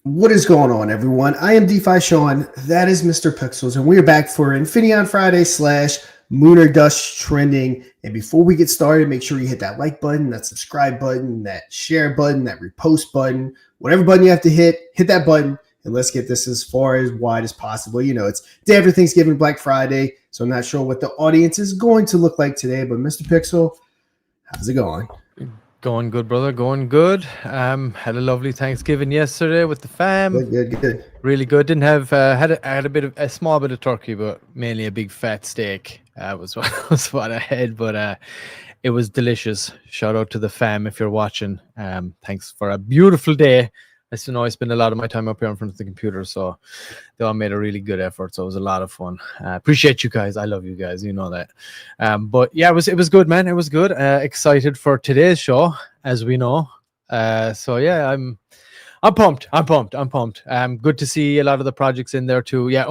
What is going on, everyone? I am DeFi Sean. That is Mr. Pixels, and we are back for Infinity on Friday / Lunar Dust Trending. And before we get started, make sure you hit that like button, that subscribe button, that share button, that repost button, whatever button you have to hit that button, and let's get this as far as wide as possible. You know, it's day after Thanksgiving, Black Friday, so I'm not sure what the audience is going to look like today, but Mr. Pixel, how's it going? Going good, brother. Going good. Had a lovely Thanksgiving yesterday with the fam. Good. Really good. Didn't have had a small bit of turkey, but mainly a big fat steak. Was what I had, but it was delicious. Shout out to the fam if you're watching. Thanks for a beautiful day. I spend a lot of my time up here in front of the computer, so they all made a really good effort. So it was a lot of fun. Appreciate you guys. I love you guys. You know that. But yeah, it was good, man. It was good. Excited for today's show, as we know. So yeah, I'm pumped. Good to see a lot of the projects in there too. Yeah,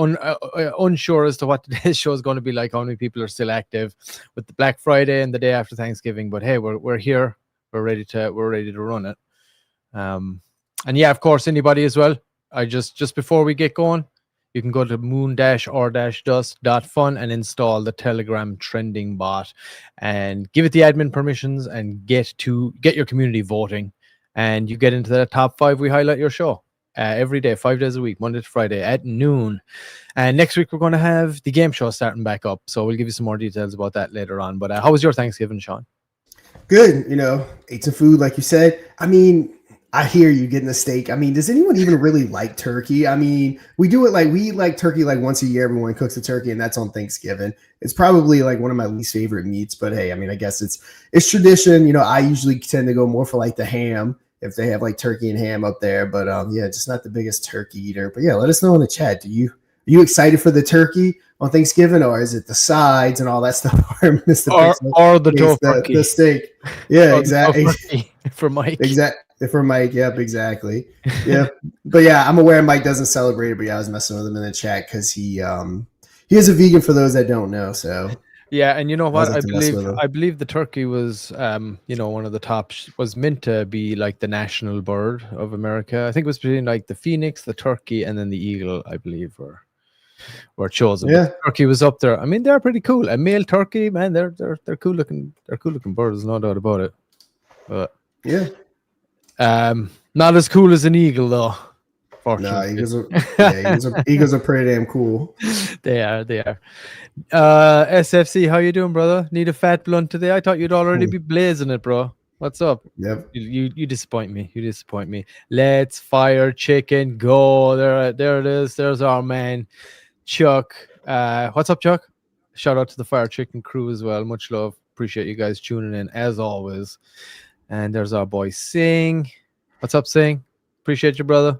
unsure as to what today's show is going to be like. How many people are still active with the Black Friday and the day after Thanksgiving? But hey, we're here. We're ready to run it. And yeah, of course, anybody as well. I just before we get going, you can go to moon-or-dust.fun and install the Telegram trending bot and give it the admin permissions and get your community voting. And you get into the top 5. We highlight your show every day, 5 days a week, Monday to Friday at noon. And next week, we're going to have the game show starting back up. So we'll give you some more details about that later on. But how was your Thanksgiving, Sean? Good. You know, ate some food, like you said. I mean, I hear you getting a steak. I mean, does anyone even really like turkey? I mean, we eat like turkey like once a year. Everyone cooks a turkey, and that's on Thanksgiving. It's probably like one of my least favorite meats, but hey, I mean, I guess it's tradition. You know, I usually tend to go more for like the ham if they have like turkey and ham up there. But yeah, just not the biggest turkey eater. But yeah, let us know in the chat. Are you excited for the turkey on Thanksgiving, or is it the sides and all that stuff? or the turkey, the steak? Yeah, exactly. For Mike, exactly. For Mike, yep, exactly. Yeah, but yeah, I'm aware Mike doesn't celebrate it, but yeah, I was messing with him in the chat because he is a vegan for those that don't know. So yeah, and you know what? I believe the turkey was one of the top was meant to be like the national bird of America. I think it was between like the phoenix, the turkey, and then the eagle. I believe were chosen. Yeah, but turkey was up there. I mean, they're pretty cool. A male turkey, man, they're cool looking. They're cool looking birds, no doubt about it. But yeah. Not as cool as an eagle, though. No, eagles are pretty damn cool. They are. SFC, how you doing, brother? Need a fat blunt today? I thought you'd already be blazing it, bro. What's up? Yep. You disappoint me. Let's fire chicken. Go. There it is. There's our man, Chuck. What's up, Chuck? Shout out to the Fire Chicken crew as well. Much love. Appreciate you guys tuning in as always. And there's our boy Sing. What's up, Sing? Appreciate you, brother.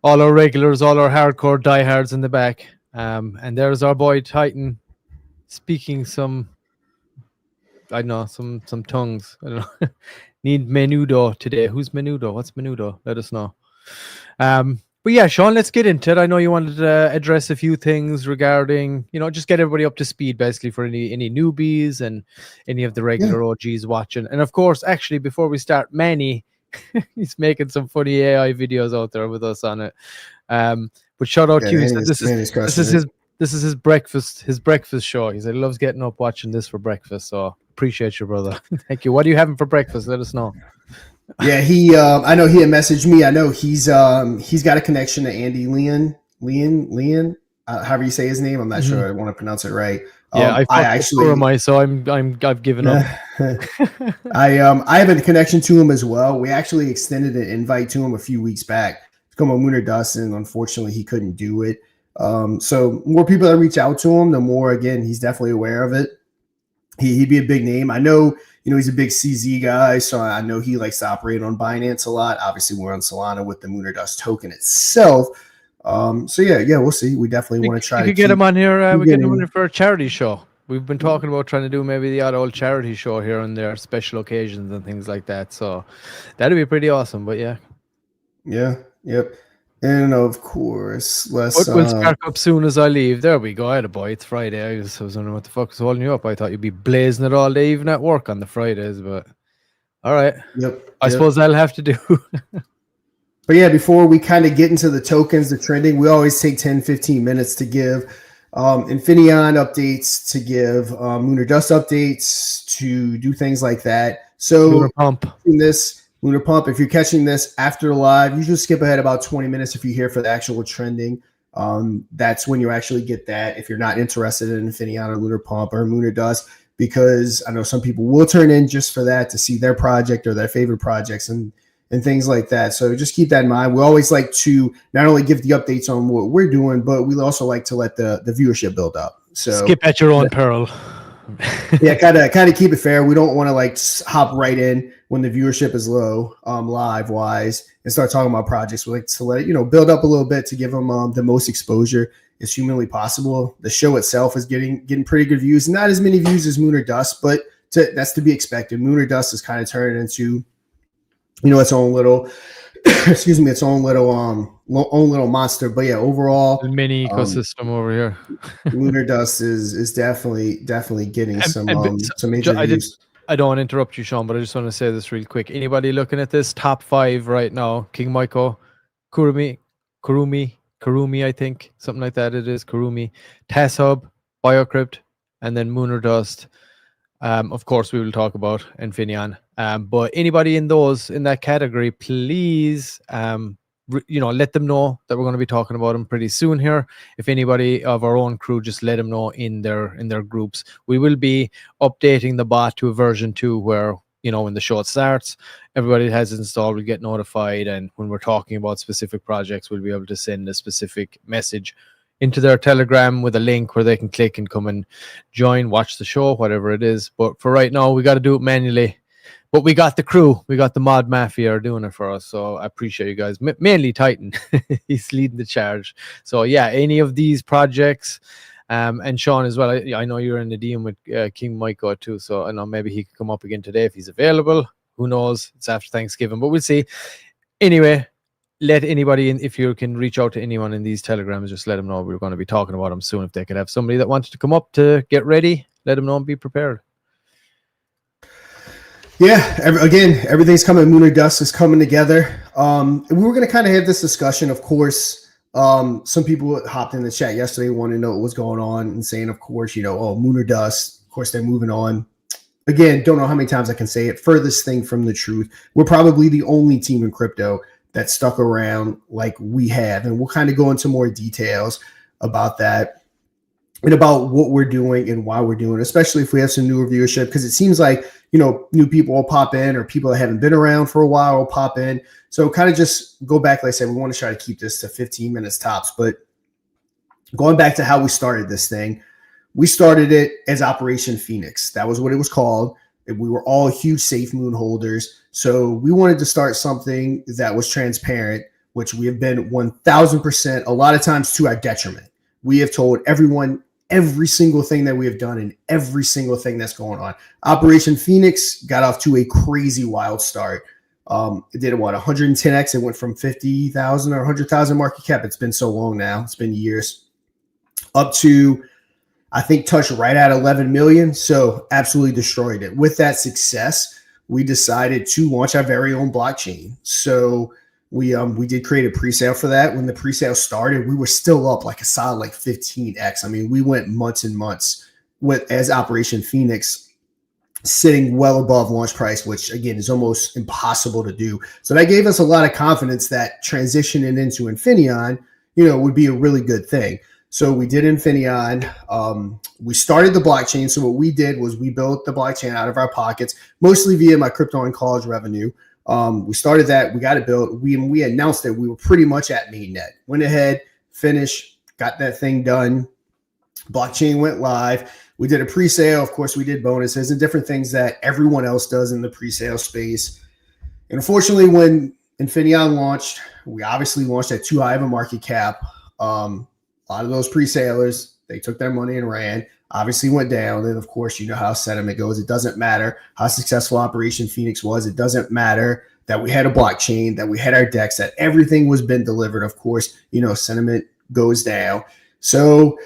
All our regulars, all our hardcore diehards in the back. And there's our boy Titan speaking some tongues. I don't know. Need menudo today. Who's menudo? What's menudo? Let us know. But yeah, Sean, let's get into it. I know you wanted to address a few things regarding, just get everybody up to speed, basically, for any newbies and any of the regular OGs watching. And of course, actually, before we start, Manny, he's making some funny AI videos out there with us on it. But shout out to you. This is his breakfast show. He said he loves getting up watching this for breakfast. So appreciate you, brother. Thank you. What are you having for breakfast? Let us know. Yeah, I know he had messaged me. I know he's got a connection to Andy Leon, however you say his name. I'm not sure I want to pronounce it right. Yeah, I actually Kurumi, so I've given up. I have a connection to him as well. We actually extended an invite to him a few weeks back to come on Moon or Dust, and unfortunately he couldn't do it. So more people that reach out to him, the more, again, he's definitely aware of it. He'd be a big name. I know, he's a big CZ guy, so I know he likes to operate on Binance a lot. Obviously, we're on Solana with the Moon or Dust token itself. So yeah, we'll see. We definitely want to try to get him on here. We get him on here for a charity show. We've been talking about trying to do maybe the odd old charity show here and there, special occasions and things like that. So that'd be pretty awesome. But yeah. Yeah. Yep. And of course, we'll spark up soon as I leave. There we go. I had a boy. It's Friday. I was wondering what the fuck was holding you up. I thought you'd be blazing it all day, even at work on the Fridays. But all right. Yep. I suppose I'll have to do. But yeah, before we kind of get into the tokens, the trending, we always take 10, 15 minutes to give Infineon updates, to give Lunar Dust updates, to do things like that. So Lunar Pump. Lunar Pump, if you're catching this after live, you just skip ahead about 20 minutes if you're here for the actual trending. That's when you actually get that if you're not interested in Infineon or Lunar Pump or Lunar Dust, because I know some people will turn in just for that to see their project or their favorite projects and things like that. So just keep that in mind. We always like to not only give the updates on what we're doing, but we also like to let the viewership build up. So skip at your own peril. Yeah, kind of keep it fair. We don't want to like hop right in when the viewership is low, live wise, and start talking about projects. We like to let it, build up a little bit to give them the most exposure as humanly possible. The show itself is getting pretty good views, not as many views as Moon or Dust, but that's to be expected. Moon or Dust is kind of turning into, its own little, its own little monster. But yeah, overall, the mini ecosystem over here. Lunar Dust is definitely getting some major views. I don't want to interrupt you, Sean, but I just want to say this real quick. Anybody looking at this top 5 right now? King Maiko, Kurumi, I think, something like that. It is Kurumi, TassHub, Biokrypt, and then Moon or Dust. Of course, we will talk about Infineon. But anybody in that category, please, let them know that we're going to be talking about them pretty soon here. If anybody of our own crew, just let them know in their groups. We will be updating the bot to a version 2 where, when the show starts, everybody that has it installed will get notified. And when we're talking about specific projects, we'll be able to send a specific message into their Telegram with a link where they can click and come and join, watch the show, whatever it is. But for right now, we got to do it manually. But we got the crew. We got the mod mafia are doing it for us. So I appreciate you guys. Mainly Titan. He's leading the charge. So yeah, any of these projects, and Sean as well. I know you're in the DM with King Maiko too. So I know maybe he could come up again today if he's available. Who knows? It's after Thanksgiving, but we'll see. Anyway, let anybody in, if you can reach out to anyone in these telegrams, just let them know we're going to be talking about them soon. If they could have somebody that wanted to come up to get ready, let them know and be prepared. Yeah, everything's coming. Moon or Dust is coming together. We were going to kind of have this discussion, of course. Some people hopped in the chat yesterday, wanted to know what was going on and saying, of course, Moon or Dust. Of course, they're moving on. Again, don't know how many times I can say it. Furthest thing from the truth. We're probably the only team in crypto that stuck around like we have. And we'll kind of go into more details about that and about what we're doing and why we're doing it, especially if we have some newer viewership, because it seems like, new people will pop in or people that haven't been around for a while will pop in. So kind of just go back. Like I said, we want to try to keep this to 15 minutes tops, but going back to how we started this thing, we started it as Operation Phoenix. That was what it was called. We were all huge Safe Moon holders. So we wanted to start something that was transparent, which we have been 1000%, a lot of times to our detriment. We have told everyone every single thing that we have done and every single thing that's going on. Operation Phoenix got off to a crazy wild start. It did 110x. It went from 50,000 or 100,000 market cap. It's been so long now. It's been years. Up to, I think, touched right at 11 million. So absolutely destroyed it. With that success, we decided to launch our very own blockchain. So we did create a pre-sale for that. When the pre-sale started, we were still up like a solid 15x. I mean, we went months and months as Operation Phoenix, sitting well above launch price, which again is almost impossible to do. So that gave us a lot of confidence that transitioning into Infineon, would be a really good thing. So we did Infineon. We started the blockchain. So what we did was we built the blockchain out of our pockets, mostly via my crypto and college revenue. We started that. We got it built. We announced that we were pretty much at mainnet. Went ahead, finished, got that thing done. Blockchain went live. We did a pre-sale. Of course, we did bonuses and different things that everyone else does in the pre-sale space. And unfortunately, when Infineon launched, we obviously launched at too high of a market cap. A lot of those pre-salers, they took their money and ran. Obviously went down. And of course, you know how sentiment goes. It doesn't matter how successful Operation Phoenix was. It doesn't matter that we had a blockchain, that we had our DEX, that everything was been delivered. Of course, sentiment goes down. So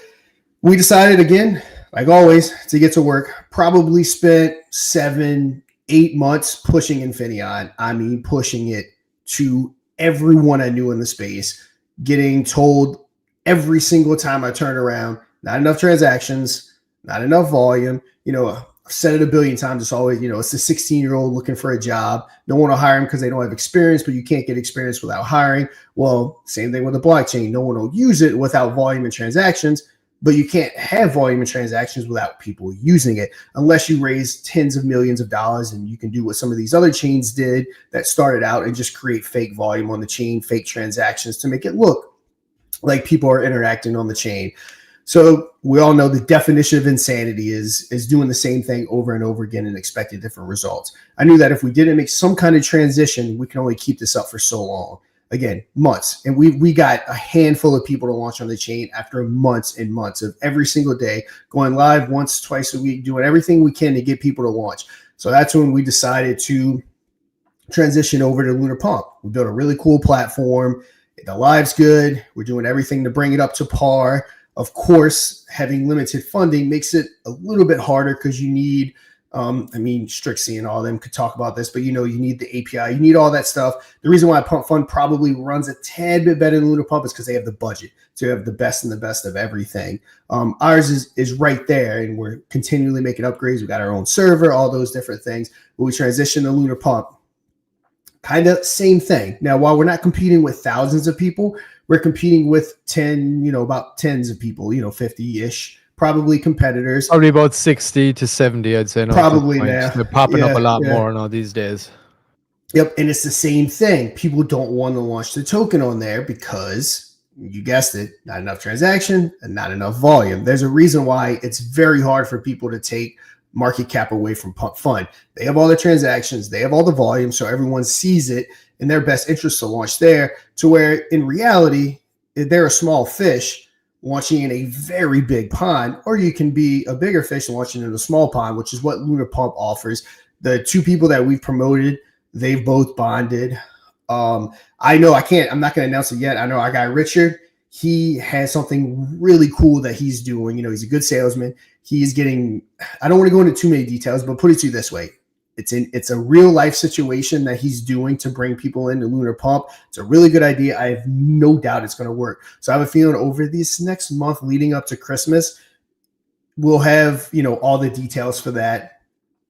we decided again, like always, to get to work. Probably spent 7-8 months pushing Infineon. I mean, pushing it to everyone I knew in the space getting told every single time I turn around, not enough transactions, not enough volume. I've said it a billion times. It's always, it's the 16-year-old looking for a job. No one will hire him because they don't have experience, but you can't get experience without hiring. Well, same thing with the blockchain. No one will use it without volume and transactions, but you can't have volume and transactions without people using it unless you raise tens of millions of dollars, and you can do what some of these other chains did that started out and just create fake volume on the chain, fake transactions to make it look like people are interacting on the chain. So we all know the definition of insanity is doing the same thing over and over again and expecting different results. I knew that if we didn't make some kind of transition, we can only keep this up for so long. Again, months. And we got a handful of people to launch on the chain after months and months of every single day going live once, twice a week, doing everything we can to get people to launch. So that's when we decided to transition over to Lunar Pump. We built a really cool platform. The live's good. We're doing everything to bring it up to par. Of course, having limited funding makes it a little bit harder because you need, Strixie and all of them could talk about this, but you need the API, you need all that stuff. The reason why Pump Fund probably runs a tad bit better than Lunar Pump is because they have the budget to have the best and the best of everything. Ours is right there, and we're continually making upgrades. We got our own server, all those different things. But we transitioned to Lunar Pump. Kind of same thing. Now, while we're not competing with thousands of people, we're competing with about tens of people, 50-ish, probably competitors. Probably about 60 to 70, I'd say. Probably now. They're popping up a lot more now these days. Yep, and it's the same thing. People don't want to launch the token on there because, you guessed it, not enough transaction and not enough volume. There's a reason why it's very hard for people to take market cap away from Pump Fund. They have all the transactions, they have all the volume, so everyone sees it in their best interest to launch there, to where in reality, they're a small fish launching in a very big pond, or you can be a bigger fish launching in a small pond, which is what Lunar Pump offers. The two people that we've promoted, they've both bonded. I'm not going to announce it yet. I know our guy Richard, he has something really cool that he's doing. He's a good salesman. He's getting, I don't want to go into too many details, but put it to you this way. It's a real life situation that he's doing to bring people into Lunar Pump. It's a really good idea. I have no doubt it's going to work. So I have a feeling over this next month leading up to Christmas, we'll have, all the details for that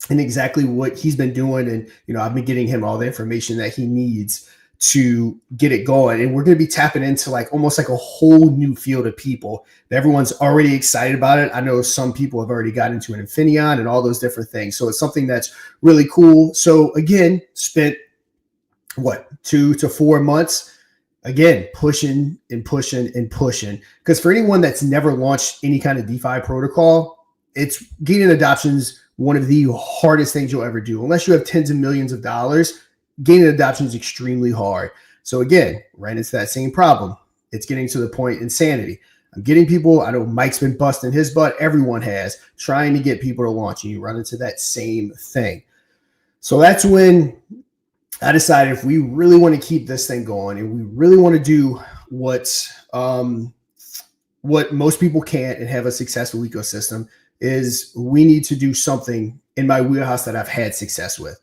and exactly what he's been doing. And, I've been getting him all the information that he needs to get it going. And we're going to be tapping into almost like a whole new field of people. Everyone's already excited about it. I know some people have already got into an Infineon and all those different things. So it's something that's really cool. So again, spent 2 to 4 months, again, pushing and pushing and pushing. Because for anyone that's never launched any kind of DeFi protocol, it's gaining adoptions one of the hardest things you'll ever do. Unless you have tens of millions of dollars, gaining adoption is extremely hard. So again, right into that same problem. It's getting to the point insanity. I'm getting people, I know Mike's been busting his butt, everyone has, trying to get people to launch, and you run into that same thing. So that's when I decided if we really want to keep this thing going and we really want to do what most people can't and have a successful ecosystem, is we need to do something in my wheelhouse that I've had success with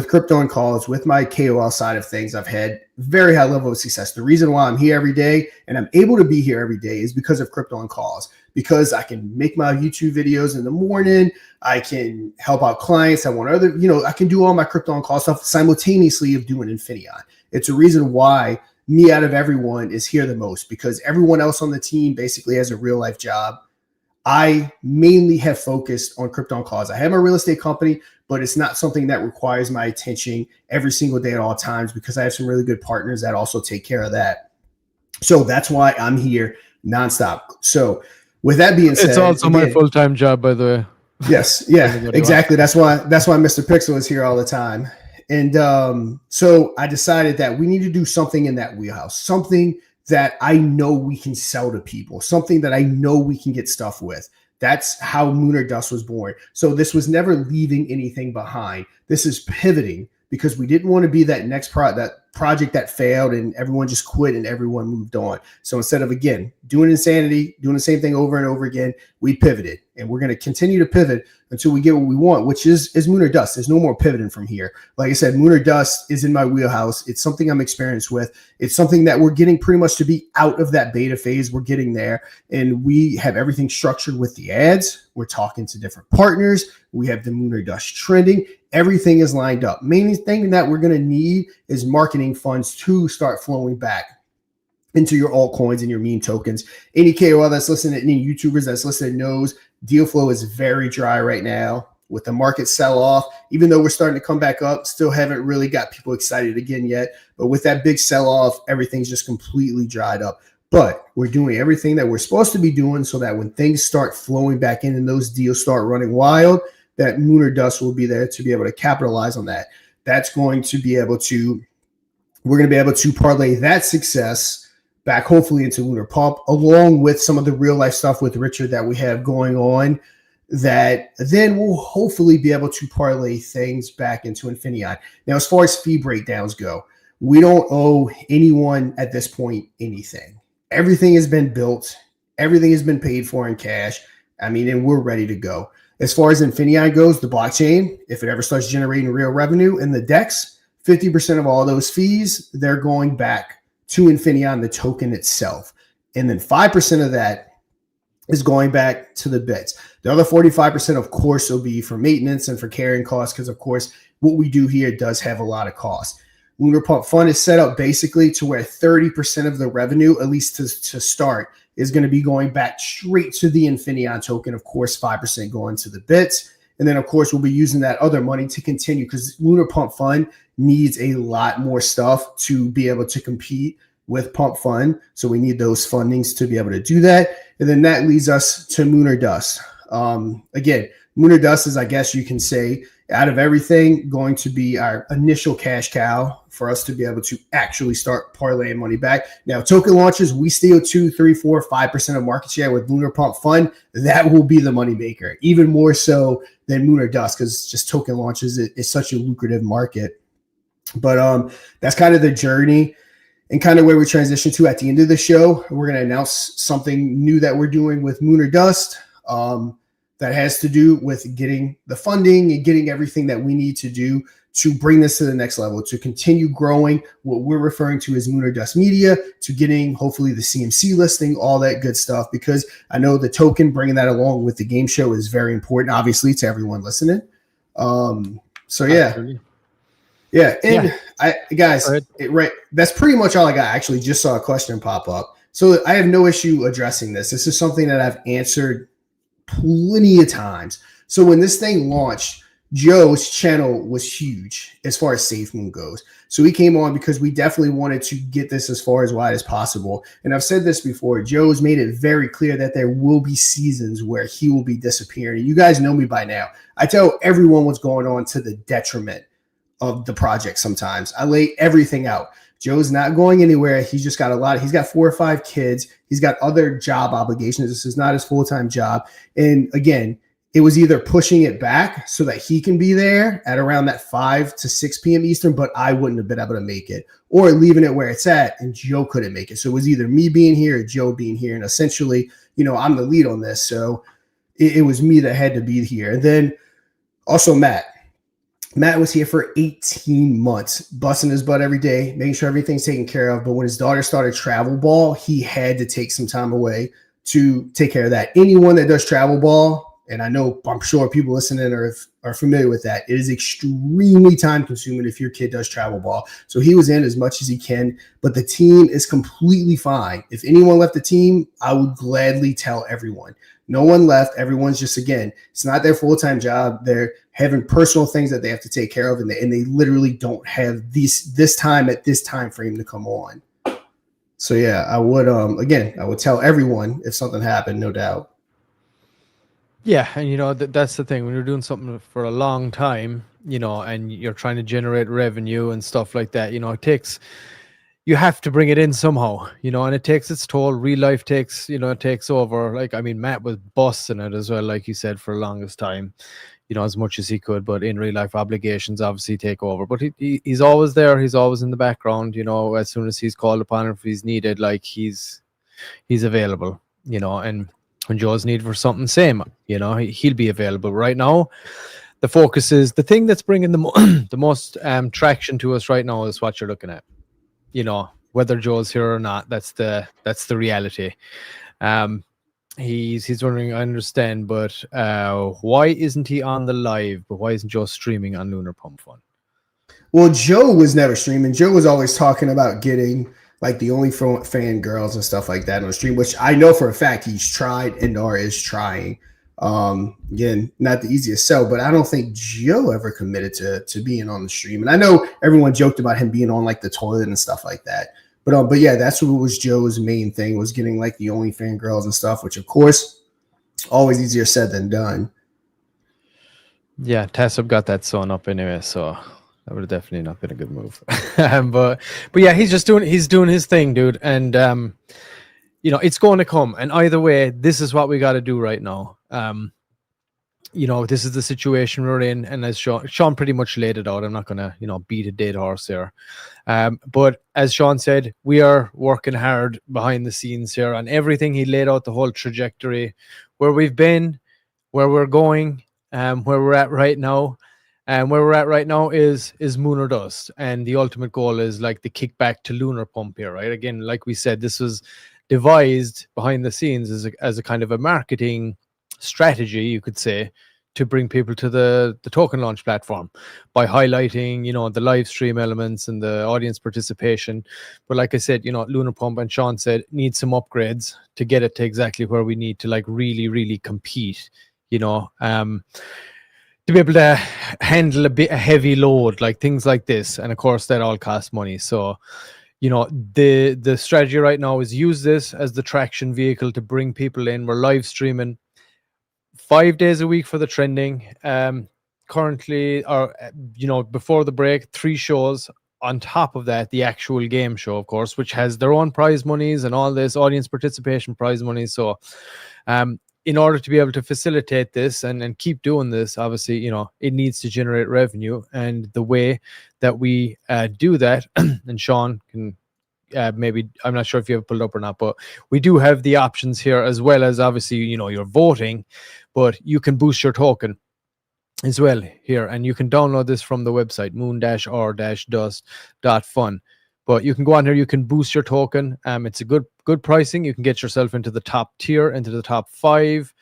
crypto and calls, with my KOL side of things. I've had very high level of success. The reason why I'm here every day and I'm able to be here every day is because of crypto and calls, because I can make my YouTube videos in the morning. I can help out clients. I can do all my crypto and call stuff simultaneously of doing Infineon. It's a reason why me out of everyone is here the most, because everyone else on the team basically has a real life job. I mainly have focused on crypto and calls. I have my real estate company, but it's not something that requires my attention every single day at all times, because I have some really good partners that also take care of that. So that's why I'm here nonstop. So with that being said, it's also my full-time job, by the way. Yes. Yeah, exactly. That's why Mr. Pixel is here all the time. And so I decided that we need to do something in that wheelhouse, something that I know we can sell to people, something that I know we can get stuff with. That's how Lunar Dust was born. So this was never leaving anything behind. This is pivoting, because we didn't want to be that next project that failed and everyone just quit and everyone moved on. So instead of, again, doing insanity, doing the same thing over and over again, we pivoted, and we're going to continue to pivot until we get what we want, which is Moon or Dust. There's no more pivoting from here. Like I said, Moon or Dust is in my wheelhouse. It's something I'm experienced with. It's something that we're getting pretty much to be out of that beta phase. We're getting there, and we have everything structured with the ads. We're talking to different partners. We have the Moon or Dust trending. Everything is lined up. Main thing that we're going to need is marketing funds to start flowing back into your altcoins and your meme tokens. Any KOL that's listening, any YouTubers that's listening knows deal flow is very dry right now with the market sell off. Even though we're starting to come back up, still haven't really got people excited again yet. But with that big sell off, everything's just completely dried up. But we're doing everything that we're supposed to be doing so that when things start flowing back in and those deals start running wild, that Moon or Dust will be there to be able to capitalize on that. That's going to be able to, we're going to be able to parlay that success back hopefully into Lunar Pump, along with some of the real life stuff with Richard that we have going on, that then we'll hopefully be able to parlay things back into Infineon. Now, as far as fee breakdowns go, we don't owe anyone at this point anything. Everything has been built. Everything has been paid for in cash. I mean, and we're ready to go. As far as Infineon goes, the blockchain, if it ever starts generating real revenue in the DEX, 50% of all those fees, they're going back to Infineon, the token itself. And then 5% of that is going back to the bits. The other 45%, of course, will be for maintenance and for carrying costs, because, of course, what we do here does have a lot of costs. Lunar Pump Fund is set up basically to where 30% of the revenue, at least to start, is going to be going back straight to the Infineon token. Of course, 5% going to the bits. And then, of course, we'll be using that other money to continue, because Lunar Pump Fund needs a lot more stuff to be able to compete with Pump Fund. So we need those fundings to be able to do that. And then that leads us to Moon or Dust. Again, Moon or Dust is, I guess you can say, out of everything, going to be our initial cash cow for us to be able to actually start parlaying money back. Now, token launches, we steal 2, 3, 4, 5% of market share with Lunar Pump Fund. That will be the money maker, even more so than Moon or Dust, because just token launches is such a lucrative market. But that's kind of the journey and kind of where we transition to at the end of the show. We're going to announce something new that we're doing with Moon or Dust that has to do with getting the funding and getting everything that we need to do to bring this to the next level, to continue growing what we're referring to as Moon or Dust Media, to getting hopefully the CMC listing, all that good stuff, because I know the token, bringing that along with the game show is very important, obviously, to everyone listening. So yeah. Absolutely. Yeah, and guys, that's pretty much all I got. I actually just saw a question pop up. So I have no issue addressing this. This is something that I've answered plenty of times. So when this thing launched, Joe's channel was huge as far as SafeMoon goes. So he came on because we definitely wanted to get this as far as wide as possible. And I've said this before, Joe's made it very clear that there will be seasons where he will be disappearing. You guys know me by now. I tell everyone what's going on to the detriment of the project sometimes. I lay everything out. Joe's not going anywhere. He's just got he's got 4 or 5 kids. He's got other job obligations. This is not his full-time job. And again, it was either pushing it back so that he can be there at around that 5 to 6 p.m. Eastern, but I wouldn't have been able to make it, or leaving it where it's at and Joe couldn't make it. So it was either me being here or Joe being here. And essentially, I'm the lead on this. So it was me that had to be here. And then also Matt was here for 18 months, busting his butt every day, making sure everything's taken care of. But when his daughter started travel ball, he had to take some time away to take care of that. Anyone that does travel ball, and I'm sure people listening are familiar with that, it is extremely time consuming if your kid does travel ball. So he was in as much as he can, but the team is completely fine. If anyone left the team, I would gladly tell everyone. No one left. Everyone's just, again, it's not their full-time job. They're having personal things that they have to take care of, and they literally don't have this time at this time frame to come on. So yeah, I would tell everyone if something happened, no doubt. Yeah, and that's the thing. When you're doing something for a long time, and you're trying to generate revenue and stuff like that, you have to bring it in somehow, and it takes its toll. Real life takes over. Matt was busting it as well, like you said, for the longest time. as much as he could, but in real life obligations obviously take over. But he's always there. He's always in the background, as soon as he's called upon, if he's needed, like he's available, and when Joe's needed for something, same, he'll be available. Right now, the focus is the thing that's bringing the most traction to us right now is what you're looking at, whether Joe's here or not. That's the reality. He's wondering, I understand, but why isn't he on the live? But why isn't Joe streaming on Lunar Pump Fun? Well, Joe was never streaming. Joe was always talking about getting like the only fan girls and stuff like that on the stream, which I know for a fact he's tried and or is trying. Again, not the easiest sell, but I don't think Joe ever committed to being on the stream. And I know everyone joked about him being on like the toilet and stuff like that. But yeah, that's what was Joe's main thing, was getting like the only fan girls and stuff, which of course, always easier said than done. Yeah, TassHub got that sewn up anyway, so that would have definitely not been a good move. but yeah, he's doing his thing, dude. And it's going to come. And either way, this is what we got to do right now. This is the situation we're in, and as Sean pretty much laid it out, I'm not gonna beat a dead horse there. But as Sean said, we are working hard behind the scenes here on everything. He laid out the whole trajectory, where we've been, where we're going, where we're at right now. And where we're at right now is moon or dust, and the ultimate goal is like the kickback to Lunar Pump here, right? Again, like we said, this was devised behind the scenes as a kind of a marketing strategy, you could say, to bring people to the token launch platform by highlighting the live stream elements and the audience participation. But like I said, Lunar Pump, and Sean said, needs some upgrades to get it to exactly where we need to like really compete, to be able to handle a heavy load, like things like this. And of course that all costs money. So the strategy right now is use this as the traction vehicle to bring people in. We're live streaming 5 days a week for the trending. Currently, or before the break, 3 shows. On top of that, the actual game show, of course, which has their own prize monies and all this audience participation prize money. So in order to be able to facilitate this and keep doing this, obviously, it needs to generate revenue. And the way that we do that, and Sean can maybe, I'm not sure if you have pulled up or not, but we do have the options here, as well as obviously, you're voting, but you can boost your token as well here. And you can download this from the website, moon-or-dust.fun. But you can go on here, you can boost your token. It's a good pricing. You can get yourself into the top tier, into the top 5,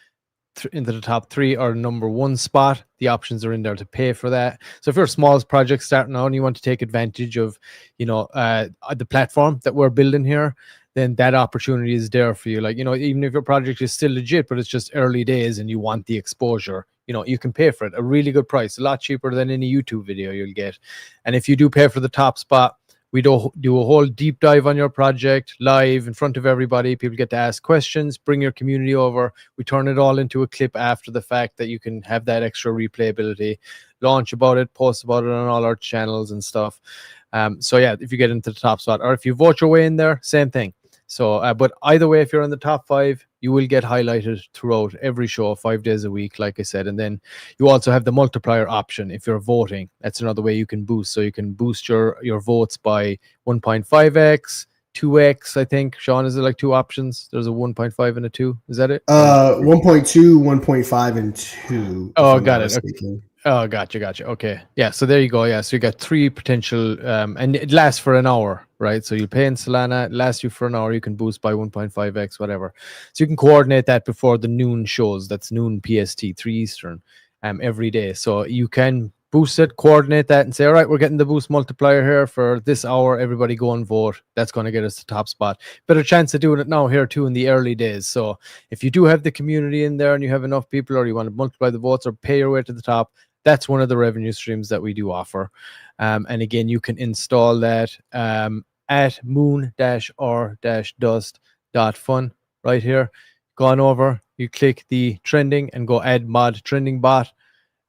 into the top 3, or number 1 spot. The options are in there to pay for that. So if you're a small project starting out and you want to take advantage of, the platform that we're building here, then that opportunity is there for you. Like, even if your project is still legit, but it's just early days and you want the exposure, you can pay for it. A really good price, a lot cheaper than any YouTube video you'll get. And if you do pay for the top spot, we do a whole deep dive on your project live in front of everybody. People get to ask questions, bring your community over. We turn it all into a clip after the fact that you can have that extra replayability, launch about it, post about it on all our channels and stuff. So yeah, if you get into the top spot, or if you vote your way in there, same thing. So, but either way, if you're in the top 5, you will get highlighted throughout every show, 5 days a week, like I said. And then you also have the multiplier option if you're voting. That's another way you can boost. So you can boost your votes by 1.5x, 2x, I think. Sean, is it like 2 options? There's a 1.5 and a 2. Is that it? 1.2, 1.5, and 2. Oh, got it. Okay. Oh, gotcha. Okay. Yeah. So there you go. Yeah. So you got 3 potential, and it lasts for an hour, right? So you pay in Solana, it lasts you for an hour. You can boost by 1.5x, whatever. So you can coordinate that before the noon shows. That's noon PST, 3 Eastern, every day. So you can boost it, coordinate that, and say, all right, we're getting the boost multiplier here for this hour. Everybody go and vote. That's going to get us the top spot. Better chance of doing it now here too in the early days. So if you do have the community in there and you have enough people, or you want to multiply the votes or pay your way to the top, that's one of the revenue streams that we do offer. And again, you can install that at moon-or-dust.fun right here. Go on over, you click the trending and go add mod trending bot.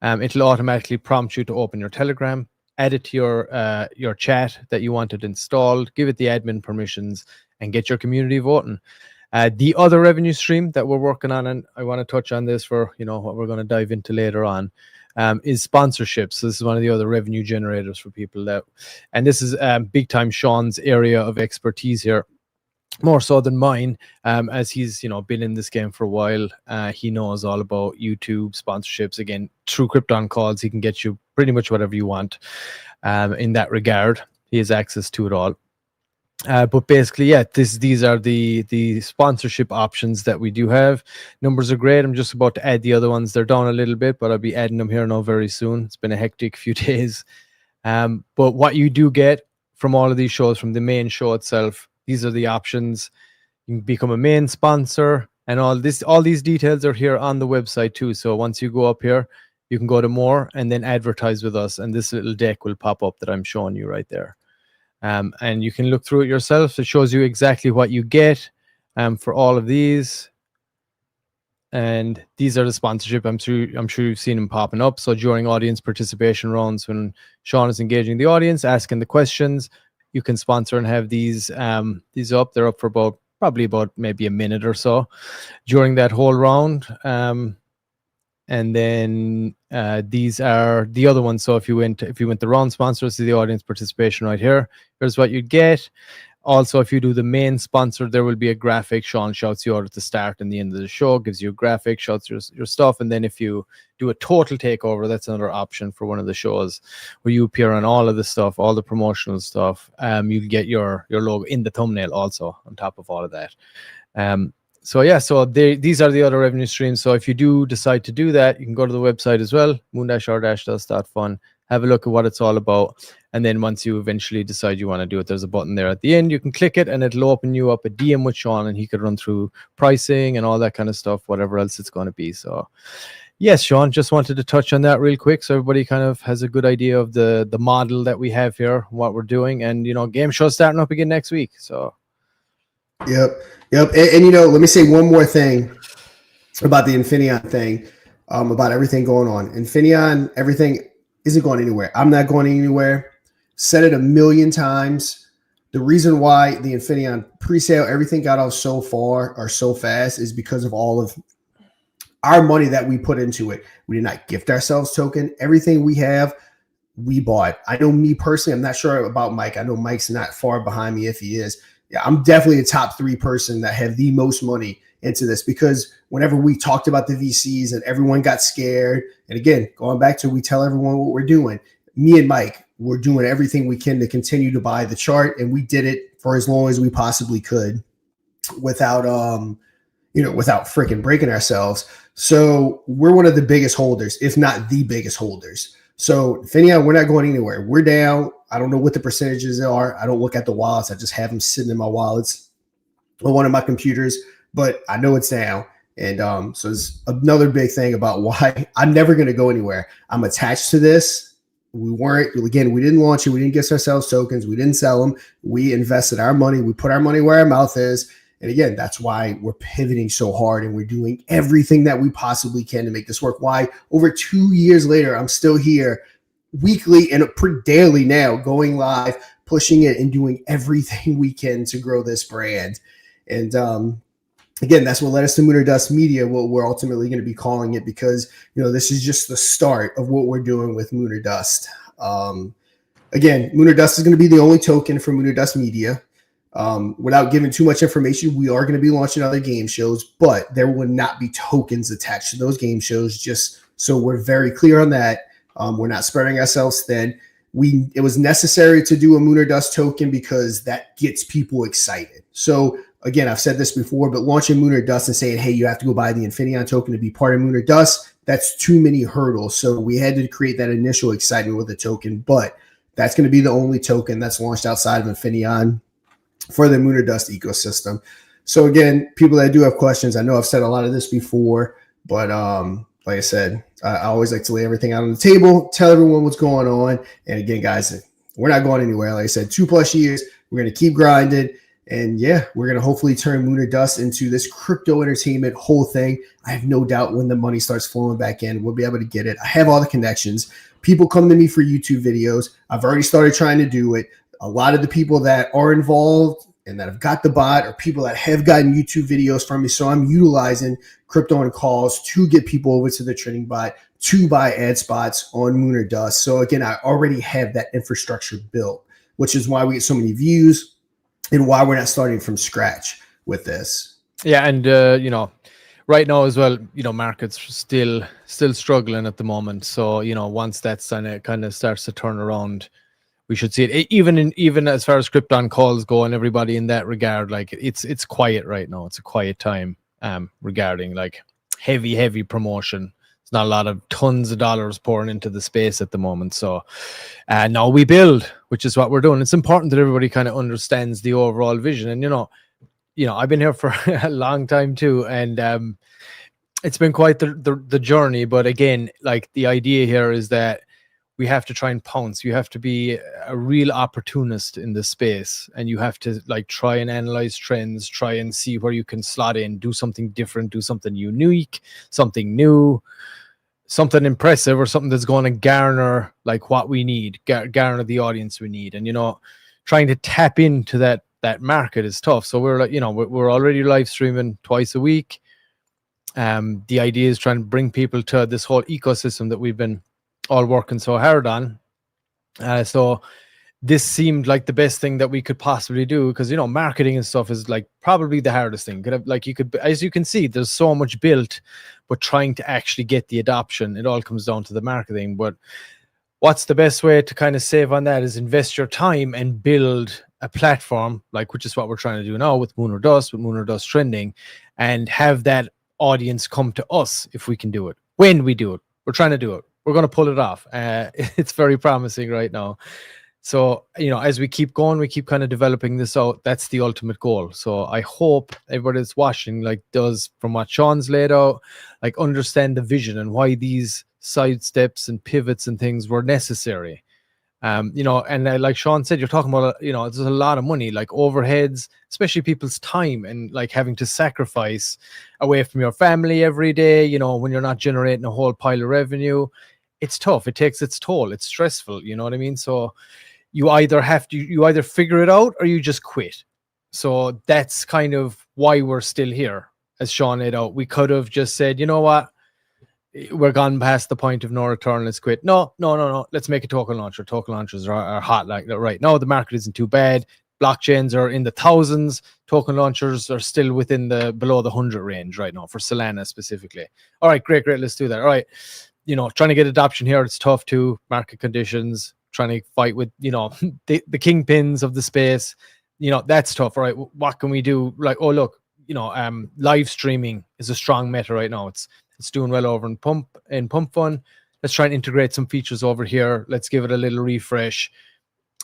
It'll automatically prompt you to open your Telegram, add it to your chat that you wanted installed, give it the admin permissions, and get your community voting. The other revenue stream that we're working on, and I want to touch on this for what we're going to dive into later on, is sponsorships. So this is one of the other revenue generators for people that, and this is big time Sean's area of expertise here, more so than mine, as he's, you know, been in this game for a while. He knows all about YouTube sponsorships. Again, through Krypton calls, he can get you pretty much whatever you want in that regard. He has access to it all. But basically, yeah, these are the sponsorship options that we do have. Numbers are great. I'm just about to add the other ones. They're down a little bit, but I'll be adding them here now very soon. It's been a hectic few days. But what you do get from all of these shows, from the main show itself, these are the options. You can become a main sponsor, and all these details are here on the website too. So once you go up here, you can go to more and then advertise with us, and this little deck will pop up that I'm showing you right there. And you can look through it yourself. It shows you exactly what you get for all of these. And these are the sponsorship. I'm sure you've seen them popping up. So during audience participation rounds, when Sean is engaging the audience, asking the questions, you can sponsor and have these up. They're up for probably about maybe a minute or so during that whole round. And then these are the other ones. So if you went the round sponsors to the audience participation right here, here's what you'd get. Also, if you do the main sponsor, there will be a graphic. Sean shouts you out at the start and the end of the show, gives you a graphic, shouts your stuff. And then if you do a total takeover, that's another option for one of the shows where you appear on all of the stuff, all the promotional stuff. You'll get your logo in the thumbnail also on top of all of that. So yeah, so these are the other revenue streams. So if you do decide to do that, you can go to the website as well, moon-r-dust.fun, have a look at what it's all about. And then once you eventually decide you want to do it, there's a button there at the end. You can click it and it'll open you up a DM with Sean, and he could run through pricing and all that kind of stuff, whatever else it's going to be. So yes, Sean, just wanted to touch on that real quick so everybody kind of has a good idea of the model that we have here, what we're doing. And, you know, game show's starting up again next week. So Yep. And you know, let me say one more thing about the Infineon thing, about everything going on. Infineon, everything isn't going anywhere. I'm not going anywhere. Said it a million times. The reason why the Infineon pre-sale, everything got off so far or so fast is because of all of our money that we put into it. We did not gift ourselves token. Everything we have, we bought. I know me personally, I'm not sure about Mike. I know Mike's not far behind me if he is. Yeah, I'm definitely a top 3 person that have the most money into this, because whenever we talked about the VCs and everyone got scared, and again, going back to, we tell everyone what we're doing. Me and Mike, we're doing everything we can to continue to buy the chart, and we did it for as long as we possibly could without without freaking breaking ourselves. So we're one of the biggest holders, if not the biggest holders. So Infineon, we're not going anywhere. We're down. I don't know what the percentages are. I don't look at the wallets. I just have them sitting in my wallets on one of my computers, but I know it's down. And so it's another big thing about why I'm never going to go anywhere. I'm attached to this. We didn't launch it. We didn't get ourselves tokens. We didn't sell them. We invested our money. We put our money where our mouth is. And again, that's why we're pivoting so hard and we're doing everything that we possibly can to make this work. Why over 2 years later, I'm still here weekly and daily now, going live, pushing it and doing everything we can to grow this brand. And again, that's what led us to Moon or Dust Media, what we're ultimately going to be calling it, because, you know, this is just the start of what we're doing with Moon or Dust. Again, Moon or Dust is going to be the only token for Moon or Dust Media. Without giving too much information, we are going to be launching other game shows, but there will not be tokens attached to those game shows, just so we're very clear on that. We're not spreading ourselves thin. It was necessary to do a Moon or Dust token because that gets people excited. So again, I've said this before, but launching Moon or Dust and saying, hey, you have to go buy the Infineon token to be part of Moon or Dust, that's too many hurdles. So we had to create that initial excitement with the token, but that's going to be the only token that's launched outside of Infineon for the Moon or Dust ecosystem. So again, people that do have questions, I know I've said a lot of this before, but like I said, I always like to lay everything out on the table, tell everyone what's going on. And again, guys, we're not going anywhere. Like I said, 2+ years, we're going to keep grinding. And yeah, we're going to hopefully turn Moon or Dust into this crypto entertainment whole thing. I have no doubt when the money starts flowing back in, we'll be able to get it. I have all the connections. People come to me for YouTube videos. I've already started trying to do it. A lot of the people that are involved and that have got the bot, or people that have gotten YouTube videos from me. So I'm utilizing crypto on calls to get people over to the trending bot to buy ad spots on Moon or Dust. So again, I already have that infrastructure built, which is why we get so many views and why we're not starting from scratch with this. Yeah, and right now as well, markets still struggling at the moment. So once that's kind of starts to turn around, we should see it. Even as far as Krypton calls go and everybody in that regard, like it's quiet right now. It's a quiet time regarding like heavy promotion. It's not a lot of tons of dollars pouring into the space at the moment. So now we build, which is what we're doing. It's important that everybody kind of understands the overall vision. And I've been here for a long time too, and it's been quite the journey. But again, like the idea here is that we have to try and pounce. You have to be a real opportunist in this space, and you have to like try and analyze trends, try and see where you can slot in, do something different, do something unique, something new, something impressive, or something that's going to garner like what we need, garner the audience we need. And trying to tap into that market is tough. So we're like, we're already live streaming twice a week. The idea is trying to bring people to this whole ecosystem that we've been all working so hard on. So this seemed like the best thing that we could possibly do, because marketing and stuff is like probably the hardest thing. As you can see, there's so much built, but trying to actually get the adoption, it all comes down to the marketing. But what's the best way to kind of save on that is invest your time and build a platform, which is what we're trying to do now with Moon or Dust Trending, and have that audience come to us if we can do it. When we do it, we're trying to do it. We're going to pull it off. It's very promising right now. So, as we keep going, we keep kind of developing this out. That's the ultimate goal. So I hope everybody that's watching, does from what Sean's laid out, understand the vision and why these side steps and pivots and things were necessary. And like Sean said, you're talking about, there's a lot of money, like overheads, especially people's time, and having to sacrifice away from your family every day, when you're not generating a whole pile of revenue. It's tough. It takes its toll. It's stressful. You know what I mean? So you either figure it out or you just quit. So that's kind of why we're still here. As Sean laid out, we could have just said, you know what? We're gone past the point of no return. Let's quit. No. Let's make a token launcher. Token launchers are hot like that right now. The market isn't too bad. Blockchains are in the thousands. Token launchers are still within below the 100 range right now for Solana specifically. All right, great. Let's do that. All right. Trying to get adoption here, it's tough too. Market conditions, trying to fight with, the kingpins of the space. That's tough. All right. What can we do? Live streaming is a strong meta right now. It's doing well over in Pump Fun. Let's try and integrate some features over here. Let's give it a little refresh.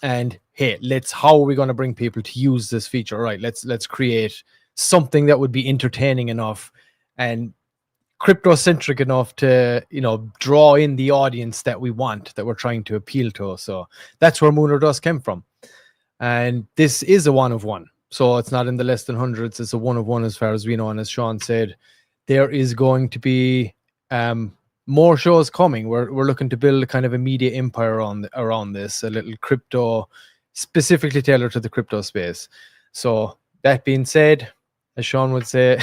And hey, how are we going to bring people to use this feature? All right, let's create something that would be entertaining enough and crypto-centric enough to, draw in the audience that we want, that we're trying to appeal to. So that's where Moon or Dust came from. And this is a one of one. So it's not in the less than hundreds. It's a one of one as far as we know. And as Sean said, there is going to be more shows coming. We're looking to build a kind of a media empire around this, a little crypto, specifically tailored to the crypto space. So that being said, as Sean would say,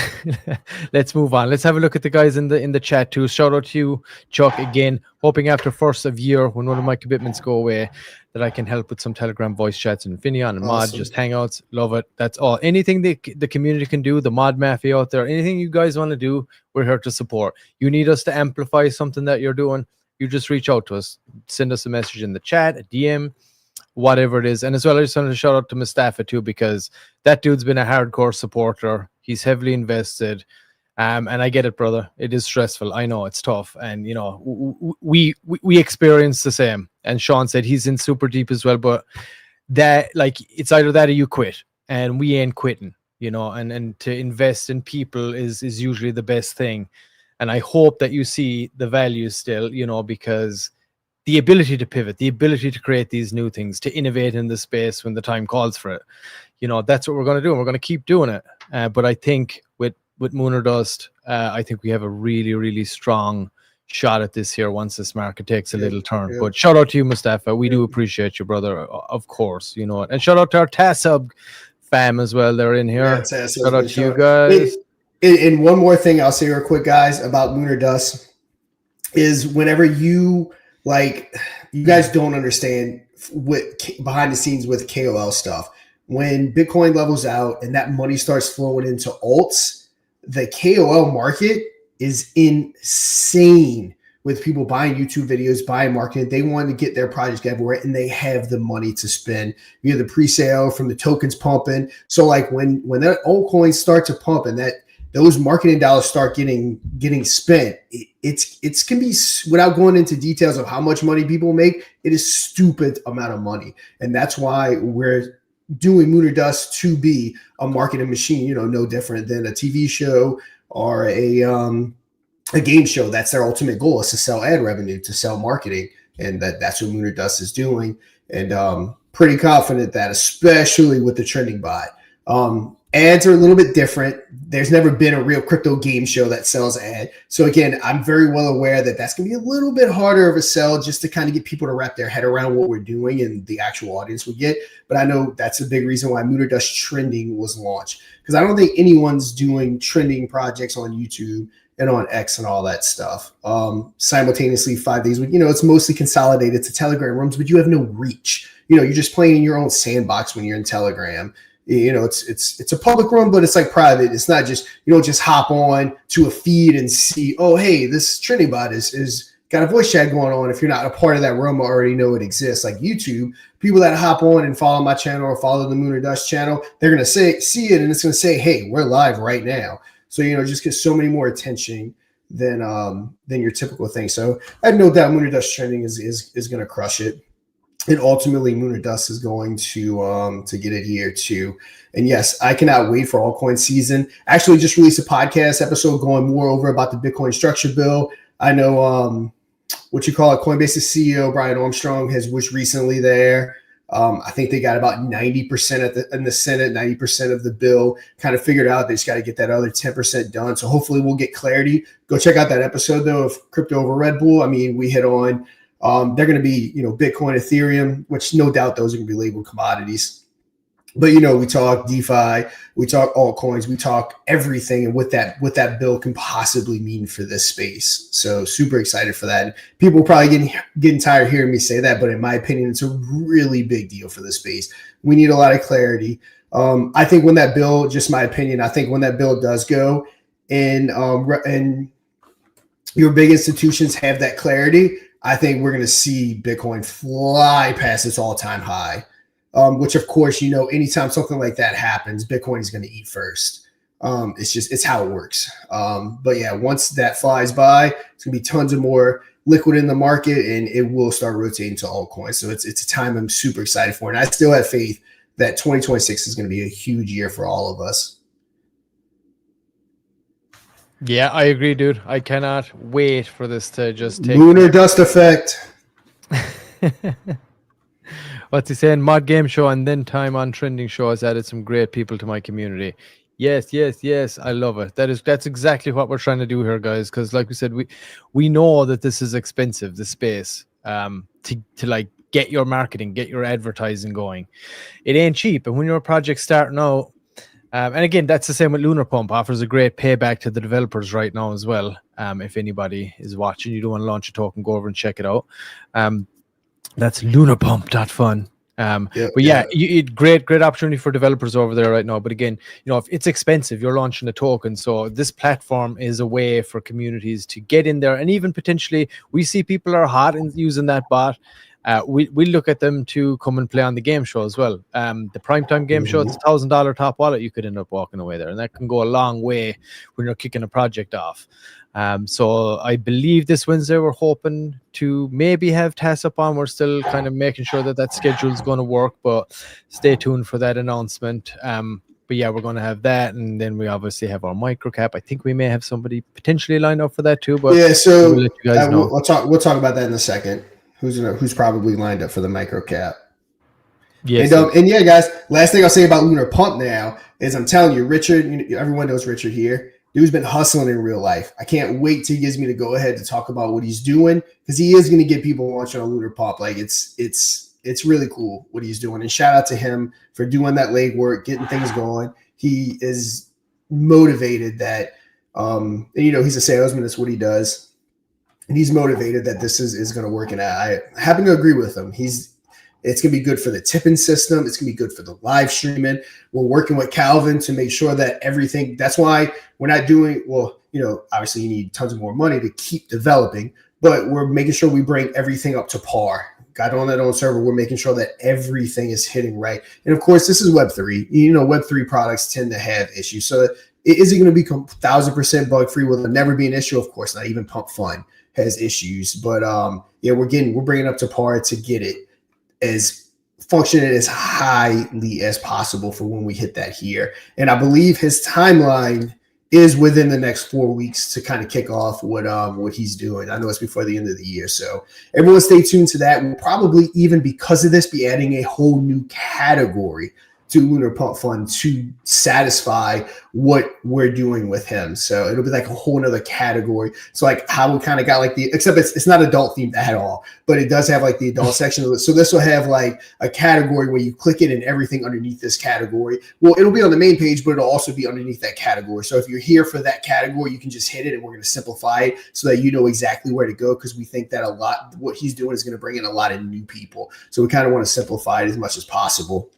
let's move on. Let's have a look at the guys in the chat too. Shout out to you, Chuck, again. Hoping after first of year, when one of my commitments go away, that I can help with some Telegram voice chats and Infineon and mod, just hangouts. Love it. That's all. Anything the community can do, the mod mafia out there, anything you guys want to do, we're here to support. You need us to amplify something that you're doing, you just reach out to us. Send us a message in the chat, a DM, whatever it is. And as well, I just wanted to shout out to Mustafa too, because that dude's been a hardcore supporter. He's heavily invested. And I get it, brother. It is stressful. I know it's tough. And, we experience the same. And Sean said he's in super deep as well. But that, it's either that or you quit. And we ain't quitting, and to invest in people is usually the best thing. And I hope that you see the value still, because the ability to pivot, the ability to create these new things, to innovate in the space when the time calls for it, that's what we're going to do. And we're going to keep doing it. But I think with Moon or Dust, I think we have a really, really strong shot at this here once this market takes a little turn. Yeah. But shout out to you, Mustafa. We do appreciate you, brother, of course. And shout out to our TassHub spam as well. They're in Yeah, here. TassHub's Shout out been to you showing. guys. And one more thing I'll say real quick, guys, about Lunar Dust is whenever you guys don't understand what behind the scenes with KOL stuff. When Bitcoin levels out and that money starts flowing into alts, the KOL market is insane with people buying YouTube videos, buying marketing. They want to get their project everywhere and they have the money to spend. You have the pre-sale from the tokens pumping. So like when that altcoins start to pump and that those marketing dollars start getting spent, it can be, without going into details of how much money people make, it is stupid amount of money. And that's why we're doing Lunar Dust to be a marketing machine, no different than a TV show or a game show. That's their ultimate goal, is to sell ad revenue, to sell marketing. And that's what Lunar Dust is doing. And pretty confident that, especially with the trending bot, ads are a little bit different. There's never been a real crypto game show that sells ad. So again, I'm very well aware that that's going to be a little bit harder of a sell, just to kind of get people to wrap their head around what we're doing and the actual audience we get. But I know that's a big reason why Lunar Dust Trending was launched, because I don't think anyone's doing trending projects on YouTube and on X and all that stuff simultaneously 5 days a week. It's mostly consolidated to Telegram rooms, but you have no reach. You're just playing in your own sandbox when you're in Telegram. It's a public room, but it's like private. It's not just, you don't just hop on to a feed and see, oh, hey, this trending bot is got a voice chat going on. If you're not a part of that room, I already know it exists. Like YouTube, people that hop on and follow my channel or follow the Lunar Dust channel, they're going to see it and it's going to say, hey, we're live right now. So, just get so many more attention than your typical thing. So I have no doubt Lunar Dust Trending is going to crush it. And ultimately, Lunar Dust is going to get it here too. And yes, I cannot wait for altcoin season. Actually, just released a podcast episode going more over about the Bitcoin structure bill. I know Coinbase's CEO Brian Armstrong was recently there. I think they got about 90% in the Senate, 90% of the bill kind of figured out. They just got to get that other 10% done. So hopefully we'll get clarity. Go check out that episode though of Crypto over Red Bull. I mean, we hit on. They're going to be, Bitcoin, Ethereum, which no doubt those are going to be labeled commodities. But, we talk DeFi, we talk altcoins, we talk everything and what that bill can possibly mean for this space. So super excited for that. People are probably getting tired of hearing me say that, but in my opinion, it's a really big deal for this space. We need a lot of clarity. I think when that bill, just my opinion, I think when that bill does go and your big institutions have that clarity, I think we're going to see Bitcoin fly past its all-time high, which, of course, anytime something like that happens, Bitcoin is going to eat first. It's how it works. But yeah, once that flies by, it's going to be tons of more liquid in the market and it will start rotating to altcoins. So it's a time I'm super excited for. And I still have faith that 2026 is going to be a huge year for all of us. Yeah, I agree, dude. I cannot wait for this to just take Lunar Dust effect. What's he saying? Mod game show and then time on trending show has added some great people to my community. Yes. I love it. That's exactly what we're trying to do here, guys. Because like we said, we know that this is expensive, the space, to like get your marketing, get your advertising going. It ain't cheap. And when your project's starting out, and again, that's the same with Lunar Pump. Offers a great payback to the developers right now as well. If anybody is watching, you don't want to launch a token, go over and check it out. That's lunarpump.fun. But yeah, great opportunity for developers over there right now. But again, if it's expensive, you're launching a token. So this platform is a way for communities to get in there. And even potentially, we see people are hot in using that bot. We look at them to come and play on the game show as well. The primetime game show, it's $1,000 top wallet. You could end up walking away there. And that can go a long way when you're kicking a project off. So I believe this Wednesday we're hoping to maybe have TassHub on. We're still kind of making sure that schedule is going to work, but stay tuned for that announcement. But yeah, we're going to have that, and then we obviously have our microcap. I think we may have somebody potentially lined up for that too. But yeah, so we'll let you guys know. We'll talk about that in a second. Who's probably lined up for the microcap? Yes. And yeah, guys. Last thing I'll say about Lunar Pump now is I'm telling you, Richard. Everyone knows Richard here. Dude's been hustling in real life. I can't wait till he gives me the go ahead to talk about what he's doing, because he is going to get people launching on Lunar Pump. Like it's it's really cool what he's doing. And shout out to him for doing that legwork, getting things going. He is motivated that, and, you know, he's a salesman. That's what he does. And he's motivated that this is going to work. And I happen to agree with him. It's going to be good for the tipping system. It's going to be good for the live streaming. We're working with Calvin to make sure that everything, that's why we're not doing, well, you know, obviously you need tons of more money to keep developing, but we're making sure we bring everything up to par. Got on that own server. We're making sure that everything is hitting right. And of course, this is Web3. You know, Web3 products tend to have issues. So is it going to become 1,000% bug free? Will it never be an issue? Of course not. Even Pump Fun has issues, but yeah, we're bringing up to par to get it as functioning as highly as possible for when we hit that here. And I believe his timeline is within the next 4 weeks to kind of kick off what he's doing. I know it's before the end of the year, so everyone stay tuned to that. We'll probably, even because of this, be adding a whole new category to Lunar Pump Fund to satisfy what we're doing with him. So it'll be like a whole nother category. So like how we kind of got like except it's not adult themed at all, but it does have like the adult section of it. So this will have like a category where you click it and everything underneath this category. Well, it'll be on the main page, but it'll also be underneath that category. So if you're here for that category, you can just hit it and we're going to simplify it so that you know exactly where to go, because we think that what he's doing is going to bring in a lot of new people. So we kind of want to simplify it as much as possible.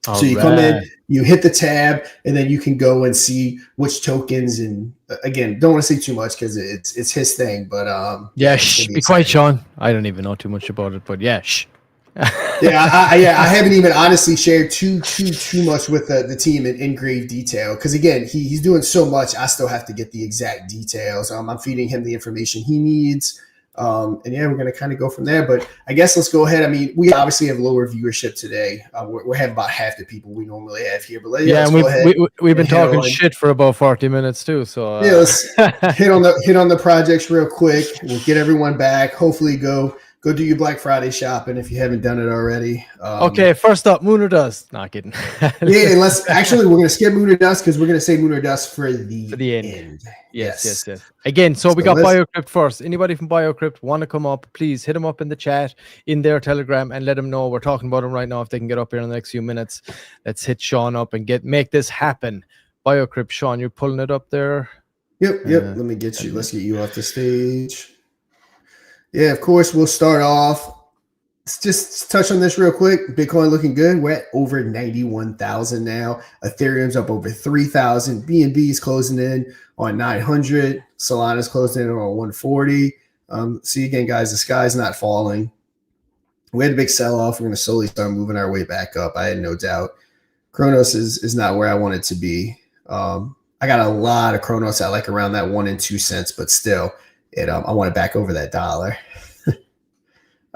So you come in, you hit the tab, and then you can go and see which tokens. And again, don't want to say too much because it's his thing. But yeah, be quiet, Sean. I don't even know too much about it, but yeah, shh. I haven't even honestly shared too much with the team in grave detail, because again, he's doing so much. I still have to get the exact details. I'm feeding him the information he needs. And yeah, we're going to kind of go from there, but I guess let's go ahead. I mean, we obviously have lower viewership today. We have about half the people we normally have here, but let's go ahead. We've been talking shit for about 40 minutes too. So yeah, let's hit on the projects real quick. We'll get everyone back. Hopefully go do your Black Friday shopping if you haven't done it already. Okay, first up, Moon or Dust. Not kidding. Yeah, we're going to skip Moon or Dust because we're going to say Moon or Dust for the end. Yes. Again, so we got Biokrypt first. Anybody from Biokrypt want to come up, please hit them up in the chat, in their Telegram, and let them know we're talking about them right now. If they can get up here in the next few minutes, let's hit Sean up and make this happen. Biokrypt, Sean, you're pulling it up there. Yep. Let me get you. Let's get you off the stage. Yeah, of course, we'll start off. Let's just touch on this real quick. Bitcoin looking good. We're at over 91,000 now. Ethereum's up over 3,000. BNB is closing in on 900. Solana's closing in on 140. See, again, guys, the sky's not falling. We had a big sell-off. We're going to slowly start moving our way back up. I had no doubt. Kronos is not where I want it to be. I got a lot of Kronos at like around that 1 and 2 cents, but still. I want it back over that $1.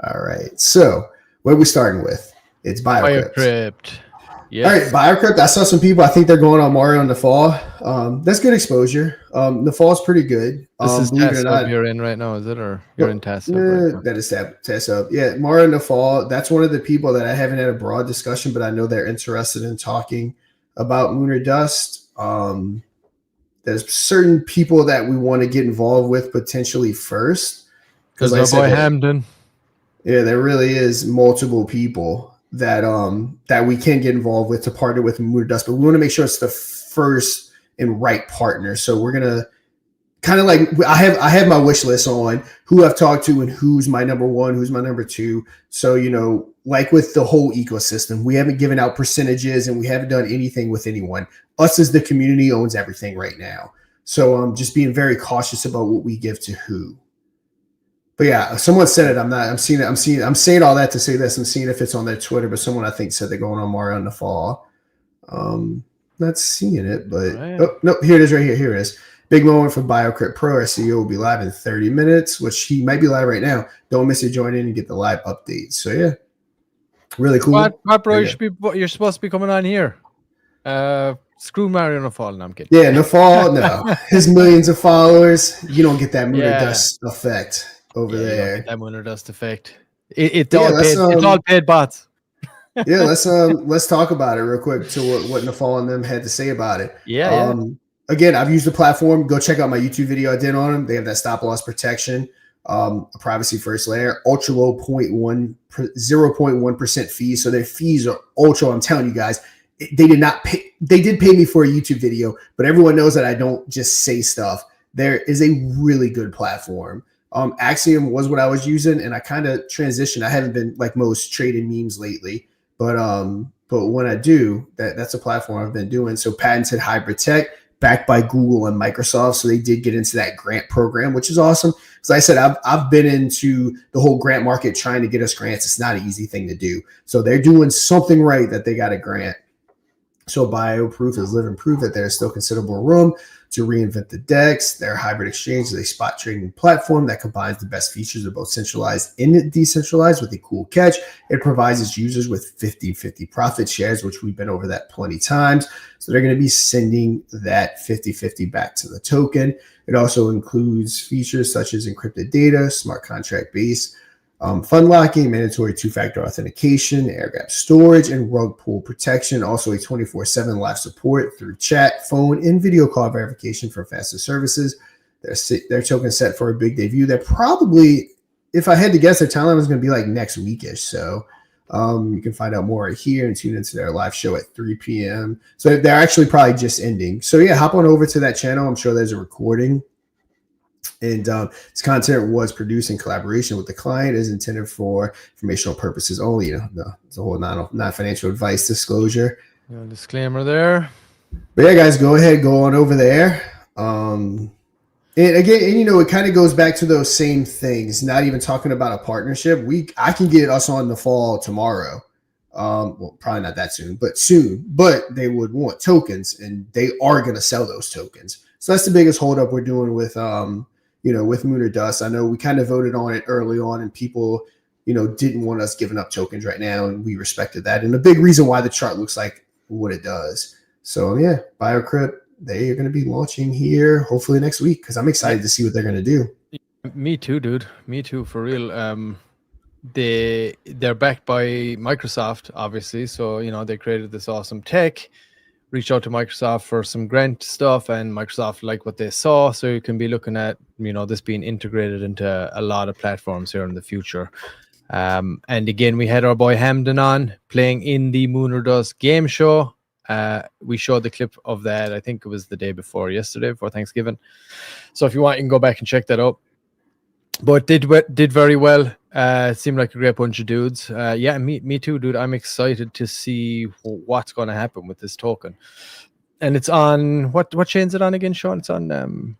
All right. So what are we starting with? It's Biokrypt. Yes. All right, Biokrypt. I saw some people. I think they're going on Mario in the fall. That's good exposure. The fall's pretty good. This is TassHub you're in right now, is it? Or you're in TassHub? Right, that is TassHub. Yeah, Mario in the fall. That's one of the people that I haven't had a broad discussion, but I know they're interested in talking about Moon or Dust. There's certain people that we want to get involved with potentially first. Because my boy Hamden. Yeah, there really is multiple people that we can get involved with to partner with Moon or Dust, but we want to make sure it's the first and right partner. So we're gonna kind of like I have my wish list on who I've talked to and who's my number one, who's my number two. So like with the whole ecosystem, we haven't given out percentages and we haven't done anything with anyone. Us as the community owns everything right now. So I'm just being very cautious about what we give to who. But yeah, someone said it. I'm saying all that to say this. I'm seeing if it's on their Twitter, but someone I think said they're going on Mario in the fall. Not seeing it, but no, here it is right here. Here it is. Big moment for Biokrypt Pro. Our CEO will be live in 30 minutes, which he might be live right now. Don't miss it. Join in and get the live updates. So yeah, really cool. What bro? You're supposed to be coming on here. Screw Mario in the fall. No, I'm kidding. Yeah, in the fall, no. His millions of followers, you don't get that Moon or Dust effect over there. That Moon or Dust effect. It's all paid bots. Yeah, let's talk about it real quick to what Nafal and them had to say about it. Yeah. Again, I've used the platform. Go check out my YouTube video I did on them. They have that stop loss protection. a privacy first layer, ultra low 0.1% fees. So their fees are ultra. I'm telling you guys, they did not pay. They did pay me for a YouTube video, but everyone knows that I don't just say stuff. There is a really good platform. Axiom was what I was using, and I kind of transitioned. I haven't been like most trading memes lately, but when I do, that's a platform I've been doing. So patented hybrid tech, backed by Google and Microsoft. So they did get into that grant program, which is awesome. As I said, I've been into the whole grant market trying to get us grants. It's not an easy thing to do. So they're doing something right that they got a grant. So Biokrypt is living proof that there's still considerable room to reinvent the DEX. Their hybrid exchange is a spot trading platform that combines the best features of both centralized and decentralized with a cool catch. It provides its users with 50-50 profit shares, which we've been over that plenty times. So they're going to be sending that 50-50 back to the token. It also includes features such as encrypted data, smart contract based fund locking, mandatory two-factor authentication, air gap storage, and rug pull protection. Also a 24/7 live support through chat, phone, and video call verification for faster services. Their token set for a big debut. They're probably, if I had to guess, their timeline was going to be like next weekish. So you can find out more right here and tune into their live show at 3 p.m. So they're actually probably just ending. So yeah, hop on over to that channel. I'm sure there's a recording. And this content was produced in collaboration with the client, is intended for informational purposes only. It's a whole non-financial advice disclosure. Disclaimer there. But yeah, guys, go ahead, go on over there. And again, it kind of goes back to those same things. Not even talking about a partnership. I can get us on the fall tomorrow. Well, probably not that soon, but soon. But they would want tokens, and they are going to sell those tokens. So that's the biggest holdup we're doing with with Moon or Dust. I know we kind of voted on it early on, and people, didn't want us giving up tokens right now, and we respected that. And a big reason why the chart looks like what it does. So yeah, Biokrypt, they are going to be launching here hopefully next week, because I'm excited to see what they're going to do. Me too, dude. Me too, for real. They're backed by Microsoft, obviously. So they created this awesome tech. Reach out to Microsoft for some grant stuff, and Microsoft liked what they saw. So you can be looking at, this being integrated into a lot of platforms here in the future. And again, we had our boy Hamden on playing in the Moon or Dust game show. We showed the clip of that. I think it was the day before yesterday, before Thanksgiving. So if you want, you can go back and check that out. But did very well. Seemed like a great bunch of dudes. Yeah, me too, dude. I'm excited to see what's going to happen with this token. And it's on what chain is it on again, Sean? It's on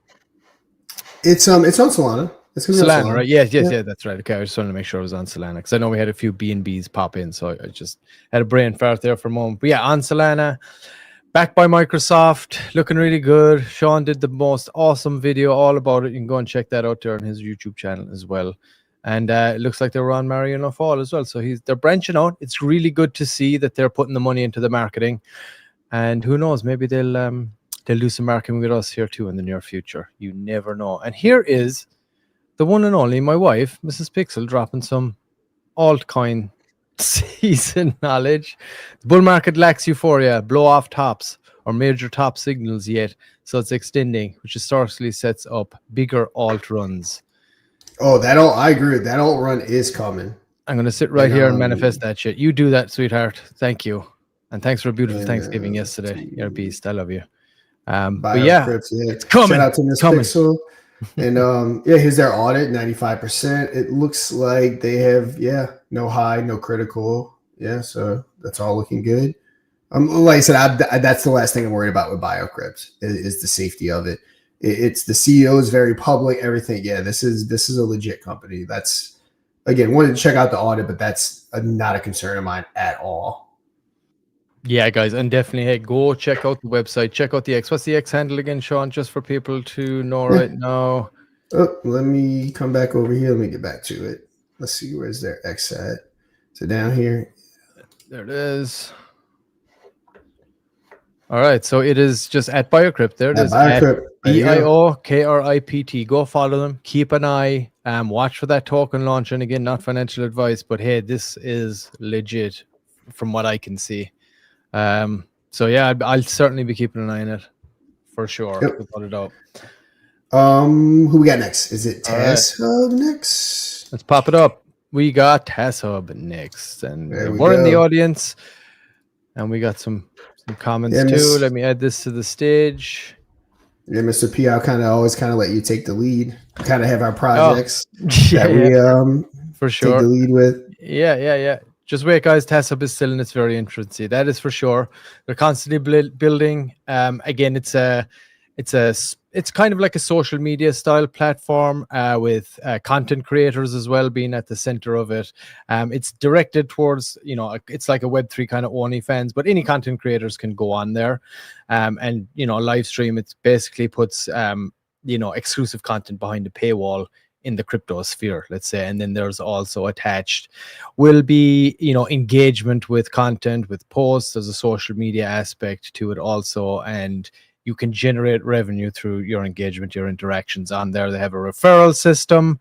it's on Solana. It's Solana, right? Yeah, that's right. Okay, I just wanted to make sure it was on Solana, because I know we had a few BNBs pop in, so I just had a brain fart there for a moment. But yeah, on Solana, backed by Microsoft, looking really good. Sean did the most awesome video all about it. You can go and check that out there on his YouTube channel as well. And it looks like they were on Mariano Fall as well. So they're branching out. It's really good to see that they're putting the money into the marketing. And who knows, maybe they'll do some marketing with us here too in the near future. You never know. And here is the one and only, my wife, Mrs. Pixel, dropping some altcoin season knowledge. The bull market lacks euphoria, blow off tops, or major top signals yet. So it's extending, which historically sets up bigger alt runs. Oh, I agree. That alt run is coming. I'm going to sit right here and manifest that shit. You do that, sweetheart. Thank you. And thanks for a beautiful Thanksgiving yesterday. You're a beast. I love you. But yeah, it's coming. Shout out to Miss Pixel. And here's their audit, 95%. It looks like they have, no high, no critical. Yeah, so that's all looking good. Like I said, that's the last thing I'm worried about with Biokrypt is the safety of it. It's the CEO is very public, everything. Yeah, this is a legit company. That's, again, wanted to check out the audit, but that's not a concern of mine at all. Yeah, guys, and definitely, hey, go check out the website. Check out the X. What's the X handle again, Sean? Just for people to know right now. Oh, let me come back over here. Let me get back to it. Let's see, where's their X at? So down here. There it is. All right, so it is just at Biokrypt. There it is. Biokrypt. BIOKRIPT. Go follow them. Keep an eye. Watch for that token launch. And again, not financial advice, but hey, this is legit from what I can see. So yeah, I'll certainly be keeping an eye on it for sure, without a doubt. Who we got next? Is it All right, TassHub next? let's pop it up. We got TassHub next, and There we we're in the go. audience, and we got some comments Yeah, too. Miss. Let me add this to the stage. Yeah, Mr. P. I'll always let you take the lead. We kind of have our Oh, projects yeah, that we for take the sure. lead with. Yeah. Just wait, guys. TassHub is still in its very infancy. That is for sure. They're constantly building. Again, it's kind of like a social media style platform with content creators as well being at the center of it. It's directed towards, it's like a Web3 kind of OnlyFans, but any content creators can go on there, and live stream. It basically puts exclusive content behind the paywall in the crypto sphere, let's say. And then there's also attached will be engagement with content, with posts. There's a social media aspect to it also, and you can generate revenue through your engagement, your interactions on there. They have a referral system.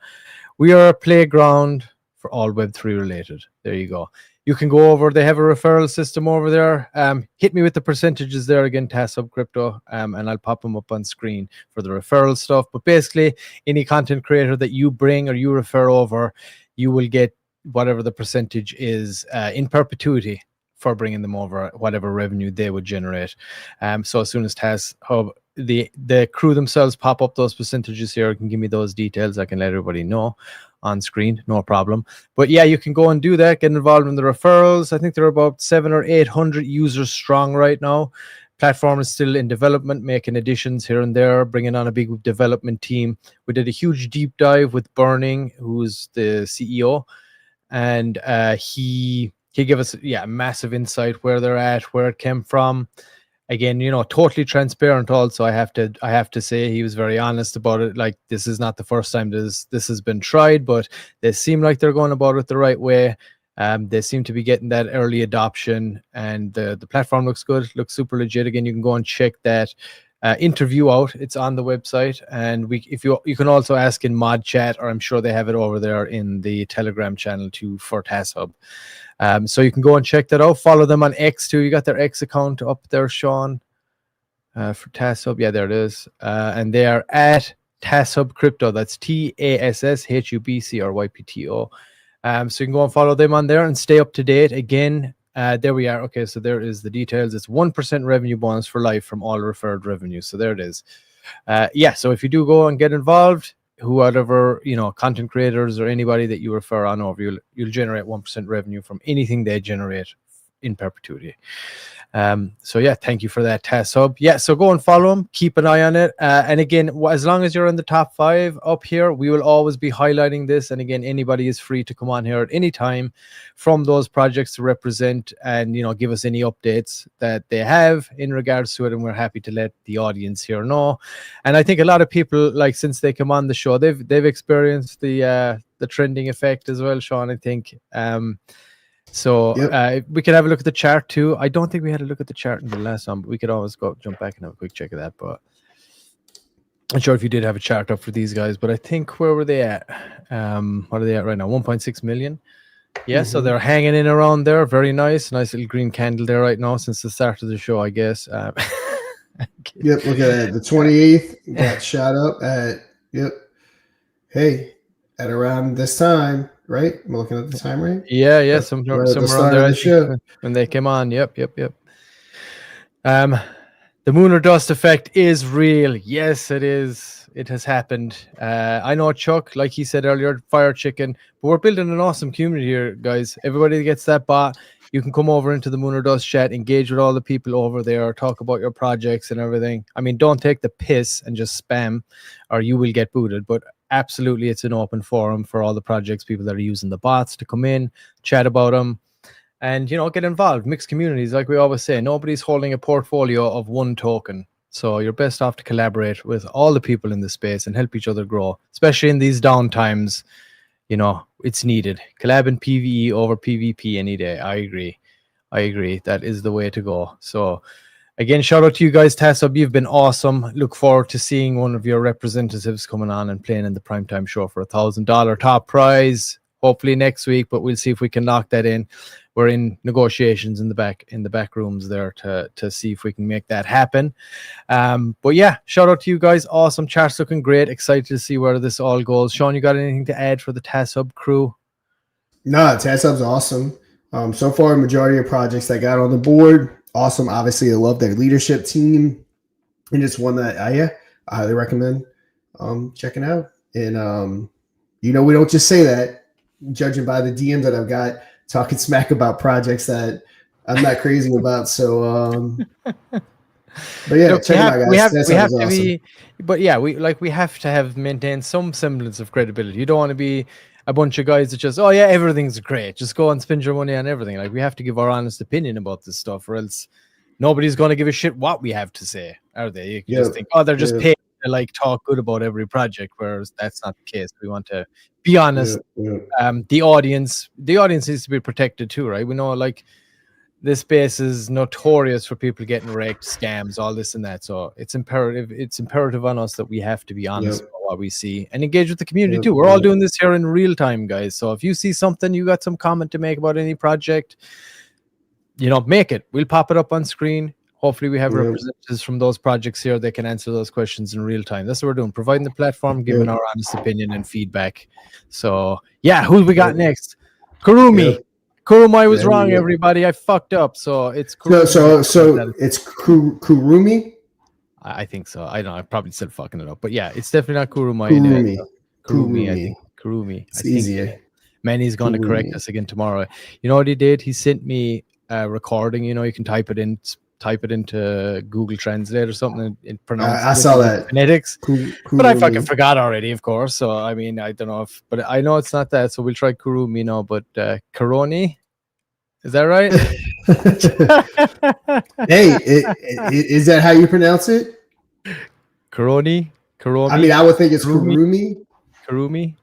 We are a playground for all Web3 related. There you go. You can go over. They have a referral system over there. Hit me with the percentages there again, TassHub Crypto, and I'll pop them up on screen for the referral stuff. But basically, any content creator that you bring or you refer over, you will get whatever the percentage is in perpetuity for bringing them over, whatever revenue they would generate. So as soon as TassHub, the crew themselves pop up those percentages here, can give me those details, I can let everybody know on screen, no problem. But yeah, you can go and do that, get involved in the referrals. I think they're about 700 or 800 users strong right now. Platform is still in development, making additions here and there, bringing on a big development team. We did a huge deep dive with Burning, who's the CEO, and he gave us massive insight where they're at, where it came from. Again, totally transparent also. I have to say he was very honest about it. Like, this is not the first time this has been tried, but they seem like they're going about it the right way. They seem to be getting that early adoption, and the platform looks good, looks super legit. Again, you can go and check that interview out. It's on the website, and you can also ask in mod chat, or I'm sure they have it over there in the Telegram channel too for TassHub. So you can go and check that out. Follow them on X too. You got their X account up there, Sean, for TassHub. Yeah, there it is. And they are at TassHub Crypto. That's TassHubCrypto. So you can go and follow them on there and stay up to date. Again, there we are. Okay, so there is the details. It's 1% revenue bonus for life from all referred revenue. So there it is. So if you do go and get involved, whoever content creators or anybody that you refer on over, you'll generate 1% revenue from anything they generate in perpetuity. So yeah, thank you for that, TassHub. Yeah, so go and follow them, keep an eye on it, and again, as long as you're in the top 5 up here, we will always be highlighting this. And again, anybody is free to come on here at any time from those projects to represent and give us any updates that they have in regards to it, and we're happy to let the audience here know. And I think a lot of people, like, since they come on the show, they've experienced the trending effect as well, Sean, I think. So Yep. we can have a look at the chart too. I don't think we had a look at the chart in the last one, but we could always jump back and have a quick check of that. But I'm sure if you did have a chart up for these guys, but I think, where were they at? What are they at right now? 1.6 million. Yeah, so they're hanging in around there. Very nice little green candle there right now since the start of the show, I guess. Yep, look at that. The 28th got shot up at, hey, at around this time, right? I'm looking at the time, right? Yeah, somewhere around there, I think, when they came on. Yep. The moon or dust effect is real. Yes, it is. It has happened. I know Chuck, like he said earlier, fire chicken, but we're building an awesome community here, guys. Everybody that gets that bot, you can come over into the Moon or Dust chat, engage with all the people over there, talk about your projects and everything. I mean, don't take the piss and just spam, or you will get booted. But absolutely, it's an open forum for all the projects, people that are using the bots, to come in, chat about them, and get involved. Mixed communities, like we always say. Nobody's holding a portfolio of one token. So you're best off to collaborate with all the people in the space and help each other grow, especially in these down times. It's needed. Collab and PvE over PvP any day. I agree. That is the way to go. So again, shout out to you guys, TassHub. You've been awesome. Look forward to seeing one of your representatives coming on and playing in the primetime show for $1,000 top prize, hopefully next week, but we'll see if we can lock that in. we're in negotiations in the back rooms there to see if we can make that happen. But yeah, shout out to you guys. Awesome. Chart's looking great. Excited to see where this all goes. Sean, you got anything to add for the TassHub crew? No, TassHub's awesome. So far, majority of projects that got on the board, awesome. Obviously, I love their leadership team, and it's one that I highly recommend checking out. And we don't just say that, judging by the DMs that I've got talking smack about projects that I'm not crazy about. So, but yeah, Look, check it out, guys. we have to awesome. be, but yeah, we have to have maintained some semblance of credibility. You don't want to be a bunch of guys that just, oh yeah, everything's great, just go and spend your money on everything. Like, we have to give our honest opinion about this stuff, or else nobody's going to give a shit what we have to say, are they? You can just think, oh, they're just paid to like talk good about every project, whereas that's not the case. We want to be honest. The audience needs to be protected too, right? We know, like, this space is notorious for people getting wrecked, scams, all this and that. So it's imperative on us that we have to be honest about what we see and engage with the community too. We're all doing this here in real time, guys. So if you see something, you got some comment to make about any project, make it. We'll pop it up on screen. Hopefully we have representatives from those projects here that can answer those questions in real time. That's what we're doing, providing the platform, giving our honest opinion and feedback. So yeah, who we got next? Kurumi. Kurumi was wrong, everybody. I fucked up. So it's Kurumi. So it's Kurumi? I think so. I don't know. I'm probably still fucking it up. But yeah, it's definitely not Kurumi. Kurumi, I think. Kurumi. It's easier. Manny's going to correct us again tomorrow. You know what he did? He sent me a recording. You can type it into Google Translate or something and pronounce I saw that. Phonetics. But I fucking forgot already, of course. So, I mean, I don't know but I know it's not that. So we'll try Kurumi now. But Kuroni, is that right? Hey, is that how you pronounce it? Kuroni? I mean, I would think it's Kurumi. Kurumi.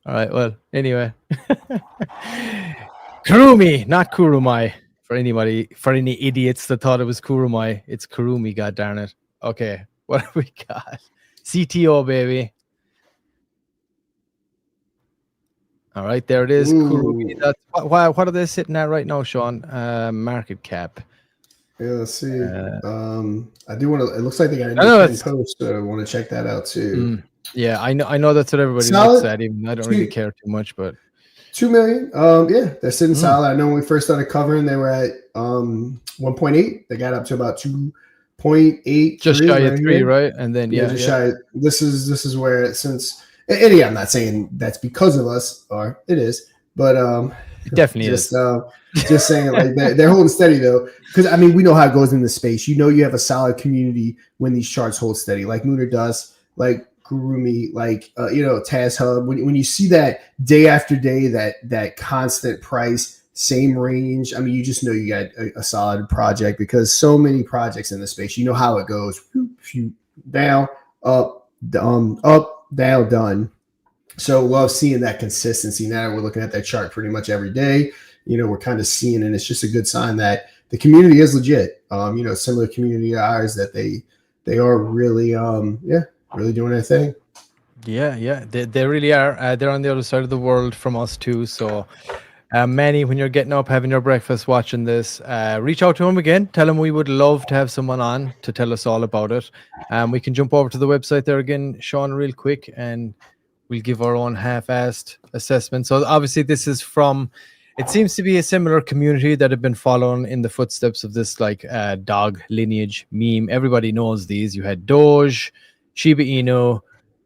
All right. Well, anyway. Kurumi, not Kurumai. For any idiots that thought it was Kurumai, it's Kurumi, god darn it. Okay, what have we got? CTO, baby. All right, there it is. Kurumi. That's what are they sitting at right now, Sean? Market cap. Yeah, let's see. I do want to. It looks like they got a new post, so I want to check that out too. Yeah, I know that's what everybody looks at. Even I don't really care too much, but 2 million. Yeah, they're sitting solid. I know when we first started covering, they were at 1.8. They got up to about 2.8. Just shy of 3, right? And then just shy. This is where since. And yeah, I'm not saying that's because of us, or it is, but it definitely is. Just saying, like, they're holding steady though, because I mean, we know how it goes in the space. You have a solid community when these charts hold steady, like Lunar Dust, like Kurumi, like TassHub. When you see that day after day, that constant price, same range. I mean, you just know you got a solid project, because so many projects in the space. You know how it goes: down, up, down, done. So love seeing that consistency. Now we're looking at that chart pretty much every day. We're kind of seeing, and it's just a good sign that the community is legit. Similar community to ours, that they are really, really doing their thing. Yeah, they really are. They're on the other side of the world from us too. So, Manny, when you're getting up, having your breakfast, watching this, reach out to him again. Tell him we would love to have someone on to tell us all about it. We can jump over to the website there again, Sean, real quick, and we'll give our own half-assed assessment. So obviously this is from, it seems to be a similar community that have been following in the footsteps of this dog lineage meme. Everybody knows these. You had Doge, Shiba Inu,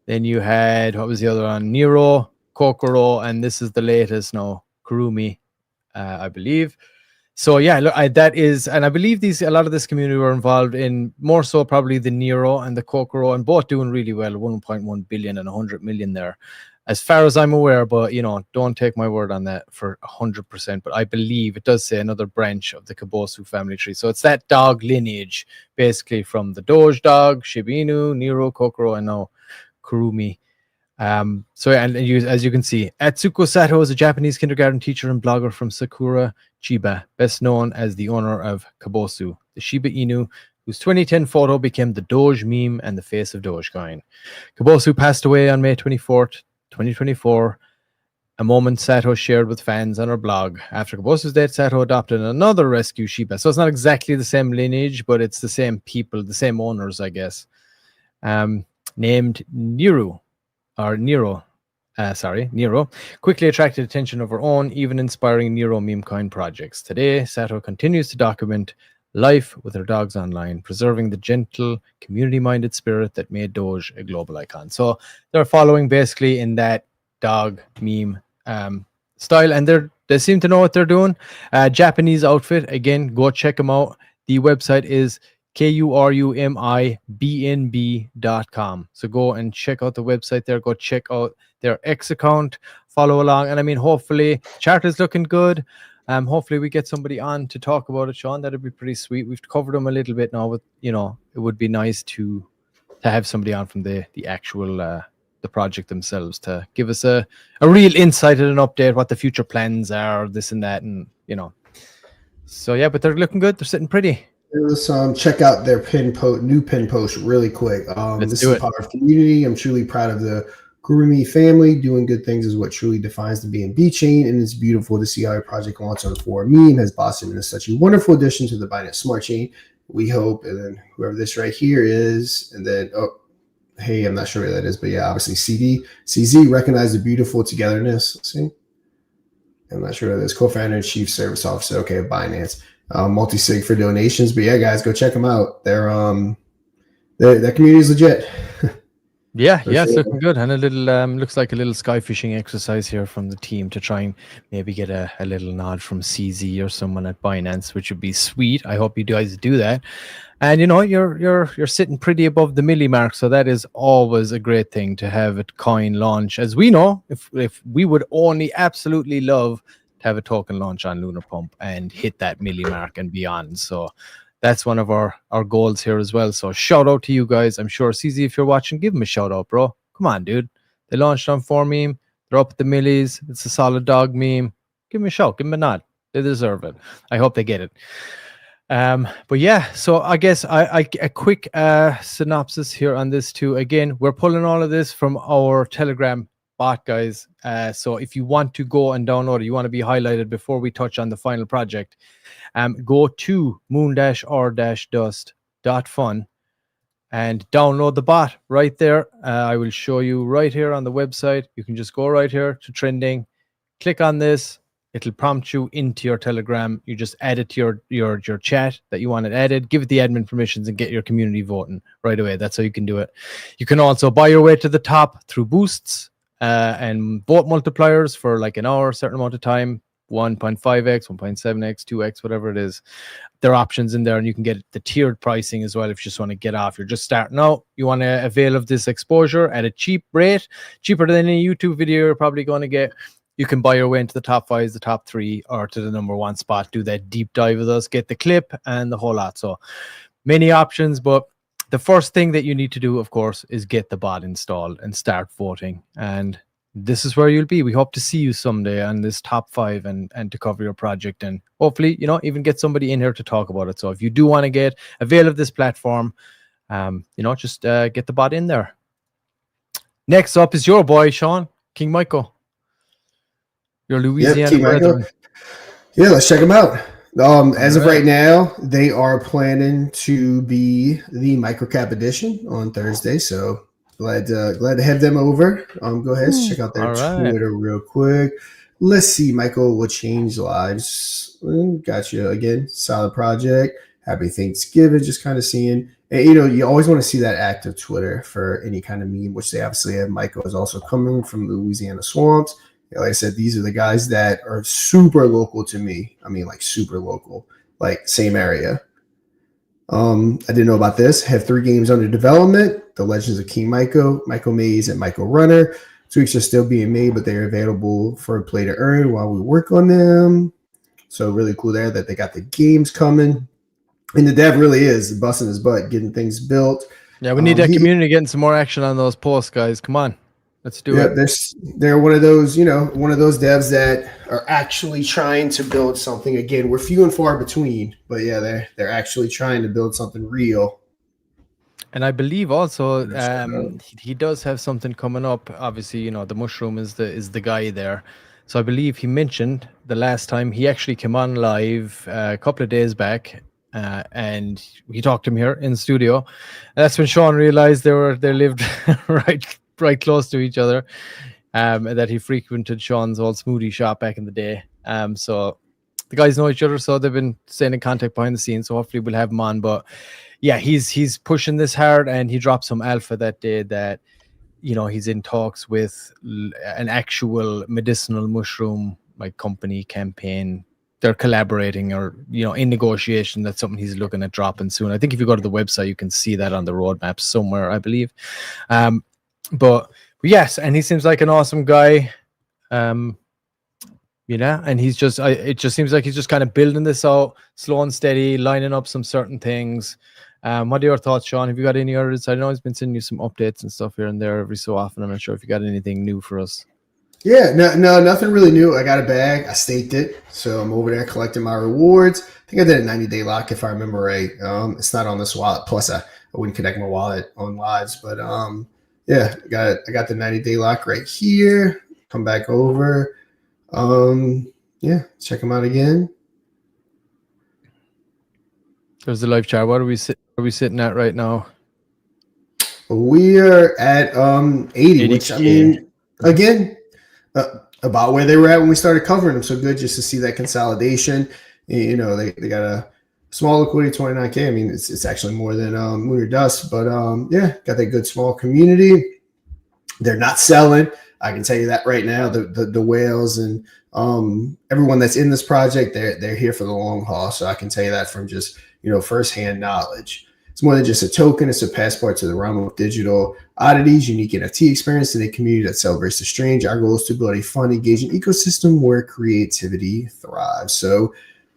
then you had, what was the other one? Nero, Kokoro, and this is the latest now, Kurumi, I believe. So yeah, look, that is, and I believe a lot of this community were involved in more so probably the Nero and the Kokoro, and both doing really well, 1.1 billion and 100 million there, as far as I'm aware. But don't take my word on that for 100%. But I believe it does say another branch of the Kabosu family tree. So it's that dog lineage, basically from the Doge dog, Shiba Inu, Nero, Kokoro, and now Kurumi. So and as you can see, Atsuko Sato is a Japanese kindergarten teacher and blogger from Sakura, Chiba, best known as the owner of Kabosu, the Shiba Inu, whose 2010 photo became the Doge meme and the face of Dogecoin. Kabosu passed away on May 24th, 2024. A moment Sato shared with fans on her blog. After Kabosu's death, Sato adopted another rescue Shiba. So it's not exactly the same lineage, but it's the same people, the same owners, I guess. Named Nero, Nero, quickly attracted attention of her own, even inspiring Nero meme coin projects. Today, Sato continues to document life with her dogs online, preserving the gentle, community-minded spirit that made Doge a global icon. So they're following basically in that dog meme style, and they seem to know what they're doing. Japanese outfit, again, go check them out. The website is kurumibnb.com. So go and check out the website there. Go check out their X account, follow along. And I mean, hopefully, chart is looking good. Hopefully we get somebody on to talk about it, Sean. That'd be pretty sweet. We've covered them a little bit now, but it would be nice to have somebody on from the actual the project themselves to give us a real insight and an update, what the future plans are, this and that, and So yeah, but they're looking good. They're sitting pretty. Let's check out their new pin post really quick. This is part of community. I'm truly proud of the Kurumi family. Doing good things is what truly defines the BNB chain, and it's beautiful to see how a project launched on 4Meme has blossomed into such a wonderful addition to the Binance Smart Chain. We hope, and then whoever this right here is, and then hey, I'm not sure who that is, but yeah, obviously CZ recognize the beautiful togetherness. Let's see, I'm not sure who that is. Co-founder and chief service officer. Okay, of Binance. Multi-sig for donations, but yeah, guys, go check them out. Their community is legit. It's looking good, and a little looks like a little sky fishing exercise here from the team to try and maybe get a little nod from CZ or someone at Binance, which would be sweet. I hope you guys do that. And you're sitting pretty above the milli mark, so that is always a great thing to have a coin launch. As we know, if we would only absolutely love have a token launch on Lunar Pump and hit that milli mark and beyond. So that's one of our goals here as well. So shout out to you guys. I'm sure CZ, if you're watching, give them a shout out, bro. Come on, dude. They launched on 4Meme. They're up at the millis. It's a solid dog meme. Give them a shout. Give them a nod. They deserve it. I hope they get it. But yeah, so I guess a quick synopsis here on this too. Again, we're pulling all of this from our Telegram bot, guys. So if you want to go and download it, you want to be highlighted before we touch on the final project, go to moon-r-dust.fun and download the bot right there. I will show you right here on the website. You can just go right here to trending, click on this. It'll prompt you into your Telegram. You just add it to your chat that you want it added, give it the admin permissions, and get your community voting right away. That's how you can do it. You can also buy your way to the top through boosts and vote multipliers for like an hour, a certain amount of time, 1.5x, 1.7x, 2x, whatever it is. There are options in there, and you can get the tiered pricing as well if you just want to get off. You're just starting out. You want to avail of this exposure at a cheap rate, cheaper than any YouTube video you're probably going to get. You can buy your way into the top 5, the top 3, or to the number 1 spot. Do that deep dive with us, get the clip and the whole lot. So many options, but the first thing that you need to do, of course, is get the bot installed and start voting. And this is where you'll be. We hope to see you someday on this top 5 and to cover your project, and hopefully, even get somebody in here to talk about it. So if you do want to avail of this platform, just get the bot in there. Next up is your boy, Sean, King Michael. Your Louisiana brethren. Yeah, let's check them out. As of right now, they are planning to be the microcap edition on Thursday. So glad to have them over. Go ahead, check out their Twitter real quick. Let's see, Michael will change lives. Got you again. Solid project. Happy Thanksgiving. Just kind of seeing. And, you always want to see that active Twitter for any kind of meme, which they obviously have. Michael is also coming from the Louisiana swamps. Like I said, these are the guys that are super local to me. I mean, like super local, like same area. I didn't know about this. Have 3 games under development. The Legends of King Michael, Michael Maze, and Michael Runner. Tweaks are still being made, but they're available for play to earn while we work on them. So really cool there that they got the games coming. And the dev really is busting his butt, getting things built. Yeah, we need that community getting some more action on those posts, guys. Come on. Let's do it. They're one of those, one of those devs that are actually trying to build something. Again, we're few and far between, but yeah, they're actually trying to build something real. And I believe also Let's go. he does have something coming up. Obviously, you know, the mushroom is the guy there. So I believe he mentioned the last time he actually came on live a couple of days back, and he talked to him here in the studio. And that's when Sean realized they lived right close to each other. And that he frequented Sean's old smoothie shop back in the day. So the guys know each other, so they've been staying in contact behind the scenes. So hopefully we'll have him on. But yeah, he's pushing this hard, and he dropped some alpha that day that, you know, he's in talks with an actual medicinal mushroom like company campaign. They're collaborating, or, you know, in negotiation. That's something he's looking at dropping soon. I think if you go to the website, you can see that on the roadmap somewhere, I believe. But yes, and he seems like an awesome guy. You know, and he's just, it just seems like he's just kind of building this out, slow and steady, lining up some certain things. What are your thoughts, Sean? Have you got any others? I know he's been sending you some updates and stuff here and there every so often. I'm not sure if you got anything new for us. Yeah, no, nothing really new. I got a bag. I staked it, so I'm over there collecting my rewards. I think I did a 90-day lock, if I remember right. It's not on this wallet. Plus, I wouldn't connect my wallet on lives, but yeah, I got the 90-day lock right here. Come back over. Yeah, check them out again. There's the live chat. What are we sitting at right now? We are at 80, which, I mean, again, about where they were at when we started covering them. So good just to see that consolidation. You know, they got a small liquidity, 29K. I mean, it's actually more than Moon or Dust, but yeah, got that good small community. They're not selling. I can tell you that right now. The whales and everyone that's in this project, they're here for the long haul. So I can tell you that from just, you know, firsthand knowledge. It's more than just a token. It's a passport to the realm of digital oddities, unique NFT experience, and a community that celebrates the strange. Our goal is to build a fun, engaging ecosystem where creativity thrives. So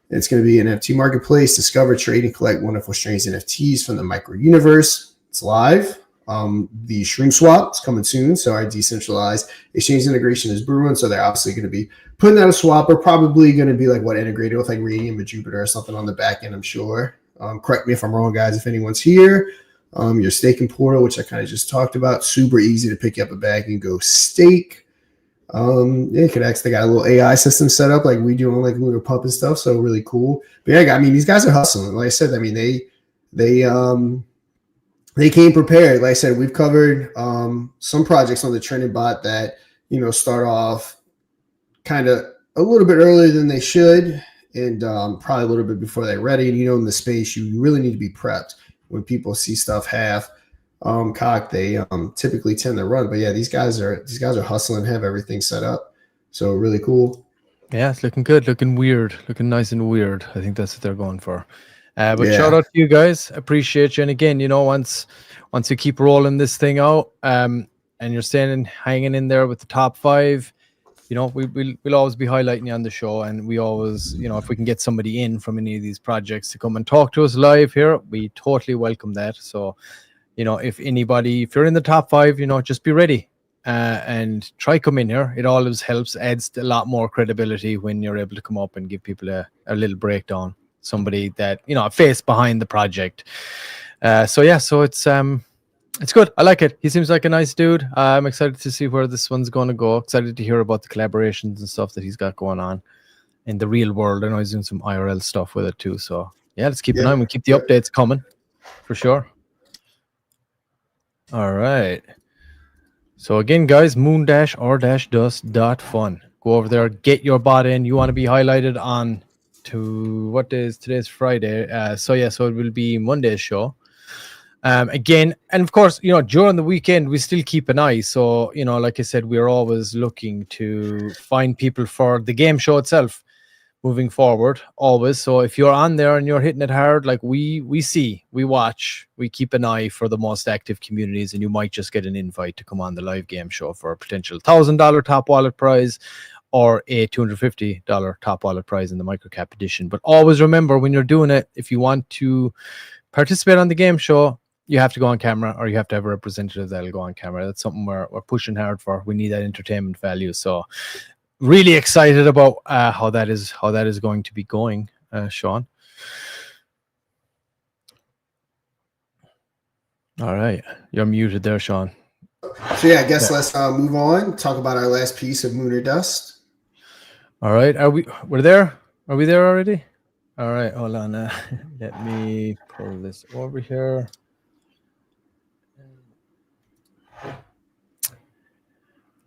it's going to be an NFT marketplace. Discover, trade, and collect wonderful, strange NFTs from the micro universe. It's live. The Shroom Swap is coming soon. So our decentralized exchange integration is brewing. So they're obviously going to be putting out a swap, or probably going to be like what, integrated with like Radium or Jupiter or something on the back end, I'm sure. Correct me if I'm wrong, guys, if anyone's here. Your staking portal, which I kind of just talked about, super easy to pick up a bag and go stake. Yeah, you could actually got a little AI system set up like we do on like Lunar Pump and stuff. So really cool. But yeah, I mean, these guys are hustling. Like I said, I mean, they came prepared. Like I said, we've covered some projects on the trending bot that, you know, start off kind of a little bit earlier than they should, and probably a little bit before they're ready. And, you know, in the space, you really need to be prepped. When people see stuff half cocked, they typically tend to run. But yeah, these guys are hustling, have everything set up. So really cool. Yeah, it's looking good, looking weird, looking nice and weird. I think that's what they're going for. But yeah, shout out to you guys. Appreciate you. And again, you know, once you keep rolling this thing out, and you're hanging in there with the top 5, you know, we'll always be highlighting you on the show. And we always, you know, if we can get somebody in from any of these projects to come and talk to us live here, we totally welcome that. So, you know, if you're in the top 5, you know, just be ready and try come in here. It always helps, adds a lot more credibility when you're able to come up and give people a little breakdown. Somebody that, you know, a face behind the project. So it's good. I like it. He seems like a nice dude. I'm excited to see where this one's going to go. Excited to hear about the collaborations and stuff that he's got going on in the real world. I know he's doing some IRL stuff with it too. So yeah, let's keep an eye. We keep the updates coming for sure. All right. So again, guys, moon-or-dust.fun. Go over there, get your bot in. You want to be highlighted on to what is today's Friday. So it will be Monday's show. Again, and of course, you know, during the weekend, we still keep an eye. So, you know, like I said, we're always looking to find people for the game show itself moving forward, always. So if you're on there and you're hitting it hard, like we see, we watch, we keep an eye for the most active communities, and you might just get an invite to come on the live game show for a potential $1,000 top wallet prize or a $250 top wallet prize in the microcap edition. But always remember, when you're doing it, if you want to participate on the game show, you have to go on camera, or you have to have a representative that'll go on camera. That's something we're pushing hard for. We need that entertainment value. So really excited about how that is going to be going, Sean. All right. You're muted there, Sean. So yeah, I guess let's move on. Talk about our last piece of Moon or Dust. All right. We're there? Are we there already? All right. Hold on. Let me pull this over here.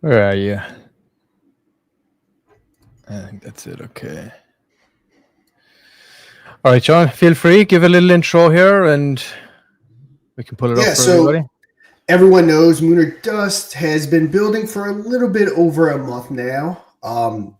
Where are you? I think that's it. Okay. All right, Sean, feel free. Give a little intro here and we can pull it up for everybody. Everyone knows Moon or Dust has been building for a little bit over a month now.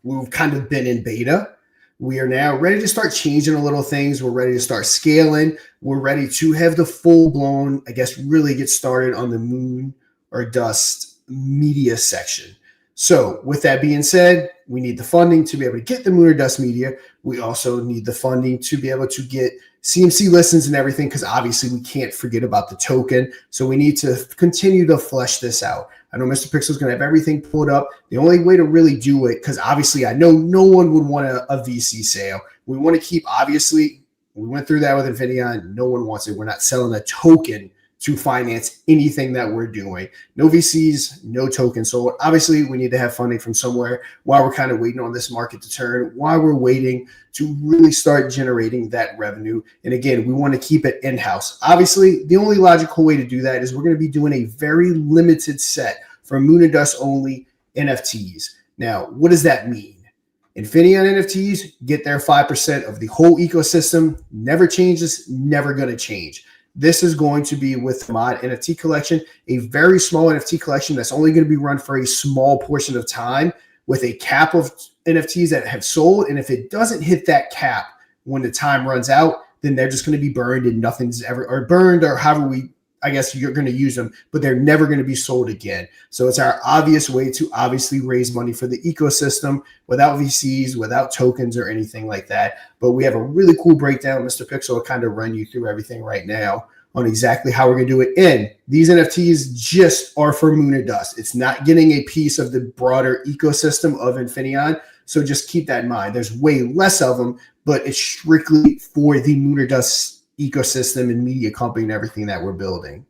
We've kind of been in beta. We are now ready to start changing a little things. We're ready to start scaling. We're ready to have the full-blown, I guess, really get started on the Moon or Dust media section. So with that being said, we need the funding to be able to get the Moon or Dust media. We also need the funding to be able to get CMC listens and everything, because obviously we can't forget about the token. So we need to continue to flesh this out. I know Mr. Pixel's going to have everything pulled up. The only way to really do it, because obviously I know no one would want a VC sale. We want to keep, obviously, we went through that with Infineon. No one wants it. We're not selling a token to finance anything that we're doing. No VCs, no tokens. So obviously we need to have funding from somewhere while we're kind of waiting on this market to turn, while we're waiting to really start generating that revenue. And again, we want to keep it in-house. Obviously, the only logical way to do that is we're going to be doing a very limited set for Moon and Dust only NFTs. Now, what does that mean? Infineon NFTs get their 5% of the whole ecosystem. Never changes, never going to change. This is going to be with the Mod NFT collection, a very small NFT collection that's only going to be run for a small portion of time with a cap of NFTs that have sold. And if it doesn't hit that cap when the time runs out, then they're just going to be burned and nothing's ever, or burned, or however I guess you're going to use them, but they're never going to be sold again. So it's our obvious way to obviously raise money for the ecosystem without VCs, without tokens or anything like that. But we have a really cool breakdown. Mr. Pixel will kind of run you through everything right now on exactly how we're going to do it. And these NFTs just are for Moon or Dust. It's not getting a piece of the broader ecosystem of Infineon. So just keep that in mind. There's way less of them, but it's strictly for the Moon or Dust ecosystem and media company and everything that we're building.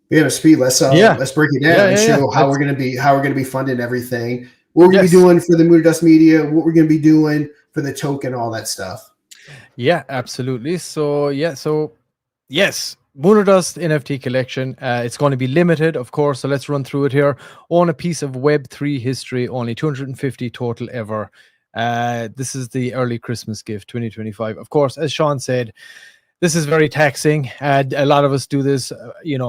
Yeah, Speed. Let's break it down and show how we're going to be funding everything. What we're going to be doing for the Moon or Dust media, what we're going to be doing for the token, all that stuff. Yeah, absolutely. So yes, Moon or Dust NFT collection. It's going to be limited, of course. So let's run through it here. Own a piece of Web3 history. Only 250 total ever. This is the early Christmas gift 2025. Of course, as Sean said, this is very taxing. A lot of us do this, this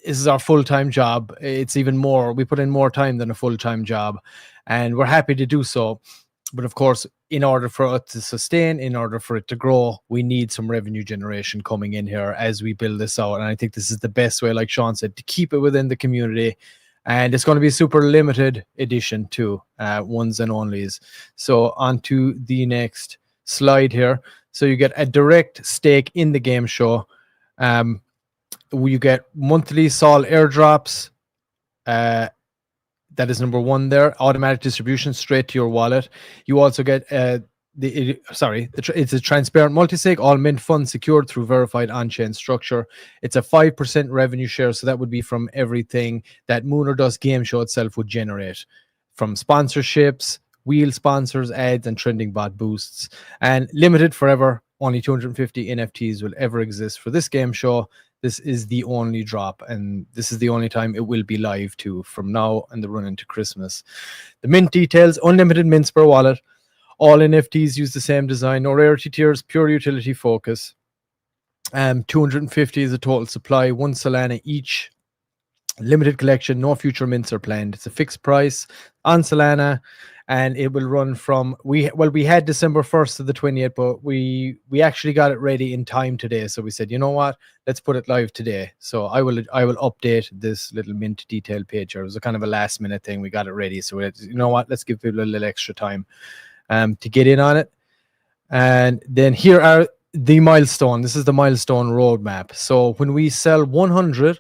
is our full-time job. It's even more. We put in more time than a full-time job, and we're happy to do so. But of course, in order for it to sustain, in order for it to grow, we need some revenue generation coming in here as we build this out. And I think this is the best way, like Sean said, to keep it within the community. And it's going to be a super limited edition too, ones and onlys. So on to the next slide here. So you get a direct stake in the game show. You get monthly Sol airdrops. That is number one there. Automatic distribution straight to your wallet. You also get it's a transparent multisig, all mint funds secured through verified on-chain structure. It's a 5% revenue share, so that would be from everything that Moon or Dust game show itself would generate, from sponsorships, wheel sponsors, ads, and trending bot boosts. And limited forever. Only 250 NFTs will ever exist for this game show. This is the only drop, and this is the only time it will be live too, from now and the run into Christmas. The mint details: unlimited mints per wallet. All NFTs use the same design, no rarity tiers, pure utility focus. 250 is the total supply, 1 Solana each. Limited collection, no future mints are planned. It's a fixed price on Solana, and it will run from we had December 1st to the 20th, but we actually got it ready in time today. So we said, you know what, let's put it live today. So I will update this little mint detail page. It was a kind of a last minute thing. We got it ready. So you know what, let's give people a little extra time to get in on it. And then here are the milestone. This is the milestone roadmap. So when we sell 100,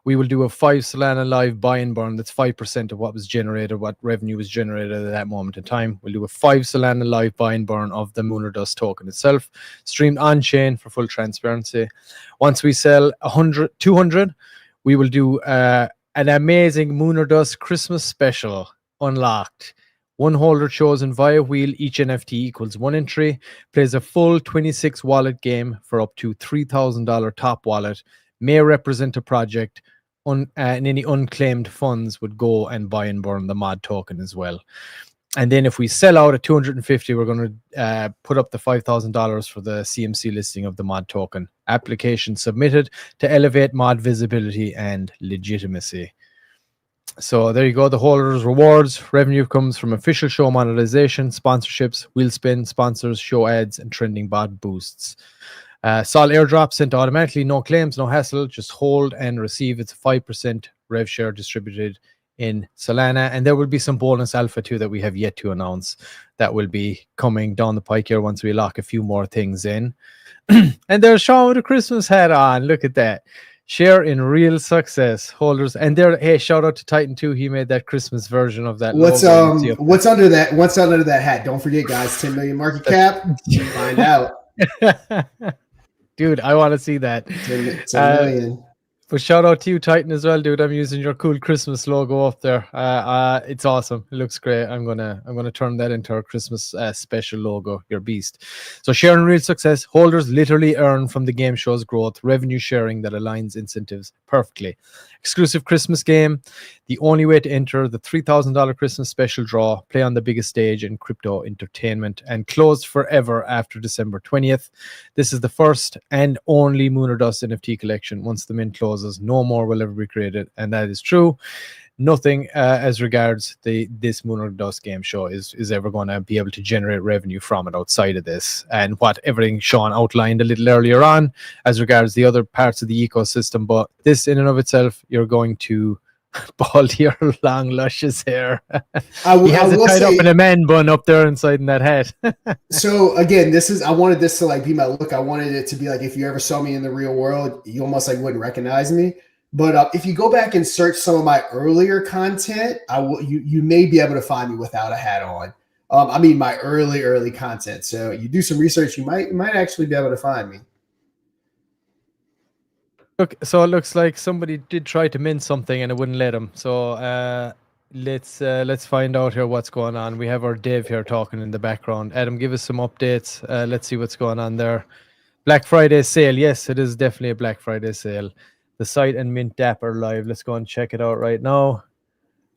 we will do a 5 Solana live buy and burn. That's 5% of what was generated, what revenue was generated at that moment in time. We'll do a 5 Solana live buy and burn of the Moon or Dust token itself, streamed on chain for full transparency. Once we sell 200, we will do an amazing Moon or Dust Christmas special unlocked. One holder chosen via wheel, each NFT equals 1 entry, plays a full 26 wallet game for up to $3,000 top wallet, may represent a project, and any unclaimed funds would go and buy and burn the mod token as well. And then if we sell out at 250, we're going to put up the $5,000 for the CMC listing of the mod token. Application submitted to elevate mod visibility and legitimacy. So there you go. The holders' rewards. Revenue comes from official show monetization, sponsorships, wheel spin, sponsors, show ads, and trending bot boosts. Sol airdrop sent automatically. No claims, no hassle. Just hold and receive. It's a 5% rev share distributed in Solana. And there will be some bonus alpha too that we have yet to announce that will be coming down the pike here once we lock a few more things in. And there's Sean with a Christmas hat on. Look at that. Share in real success holders, and there. Hey, shout out to Titan too. He made that Christmas version of that. What's under that? What's under that hat? Don't forget, guys. 10 million market cap. Find out, dude. I want to see that. 10 million. But shout out to you, Titan, as well, dude. I'm using your cool Christmas logo up there. It's awesome. It looks great. I'm gonna turn that into our Christmas special logo. Your beast. So sharing real success. Holders literally earn from the game show's growth. Revenue sharing that aligns incentives perfectly. Exclusive Christmas game. The only way to enter the $3,000 Christmas special draw. Play on the biggest stage in crypto entertainment and closed forever after December 20th. This is the first and only Moon or Dust NFT collection. Once the mint closes, no more will ever be created, and that is true. Nothing as regards this Moon or Dust game show is ever going to be able to generate revenue from it outside of this, and what everything Sean outlined a little earlier on as regards the other parts of the ecosystem. But this in and of itself, you're going to bald your long luscious hair. He has it tied up in a man bun up there inside in that hat. So again, I wanted this to like be my look. I wanted it to be like, if you ever saw me in the real world, you almost like wouldn't recognize me. But if you go back and search some of my earlier content, you may be able to find me without a hat on. I mean my early content. So you do some research, you might actually be able to find me. Look, so it looks like somebody did try to mint something and it wouldn't let them. So let's find out here what's going on. We have our dev here talking in the background. Adam, give us some updates. Let's see what's going on there. Black Friday sale. Yes, it is definitely a Black Friday sale. The site and mint DApp are live. Let's go and check it out right now.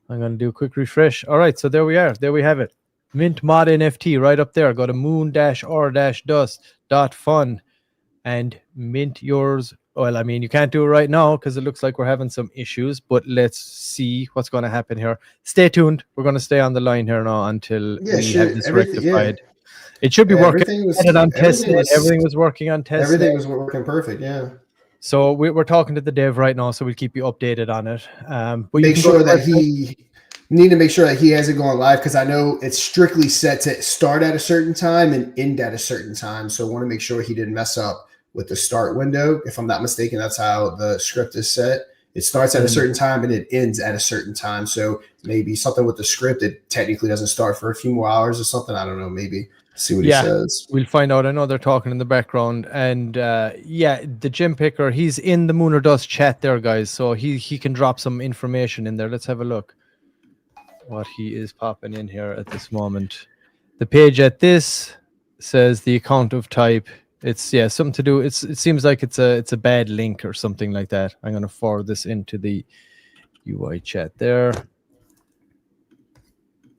I'm going to do a quick refresh. All right, so there we are. There we have it. Mint mod NFT right up there. Go to moon-or-dust.fun and mint yours. Well, I mean, you can't do it right now because it looks like we're having some issues, but let's see what's going to happen here. Stay tuned. We're going to stay on the line here now until we have this rectified. Yeah. It should be working. Everything was working on test. Everything was working perfect, yeah. So we're talking to the dev right now, so we'll keep you updated on it. But make sure that he has it going live, because I know it's strictly set to start at a certain time and end at a certain time. So I want to make sure he didn't mess up with the start window. If I'm not mistaken, that's how the script is set. It starts at a certain time and it ends at a certain time. So maybe something with the script, it technically doesn't start for a few more hours or something. I don't know. Maybe see what he says. We'll find out. I know they're talking in the background. And the gem picker, he's in the Moon or Dust chat there, guys. So he can drop some information in there. Let's have a look what he is popping in here at this moment. The page at this says the account of type. It's something to do. It seems like it's a bad link or something like that. I'm going to forward this into the UI chat there.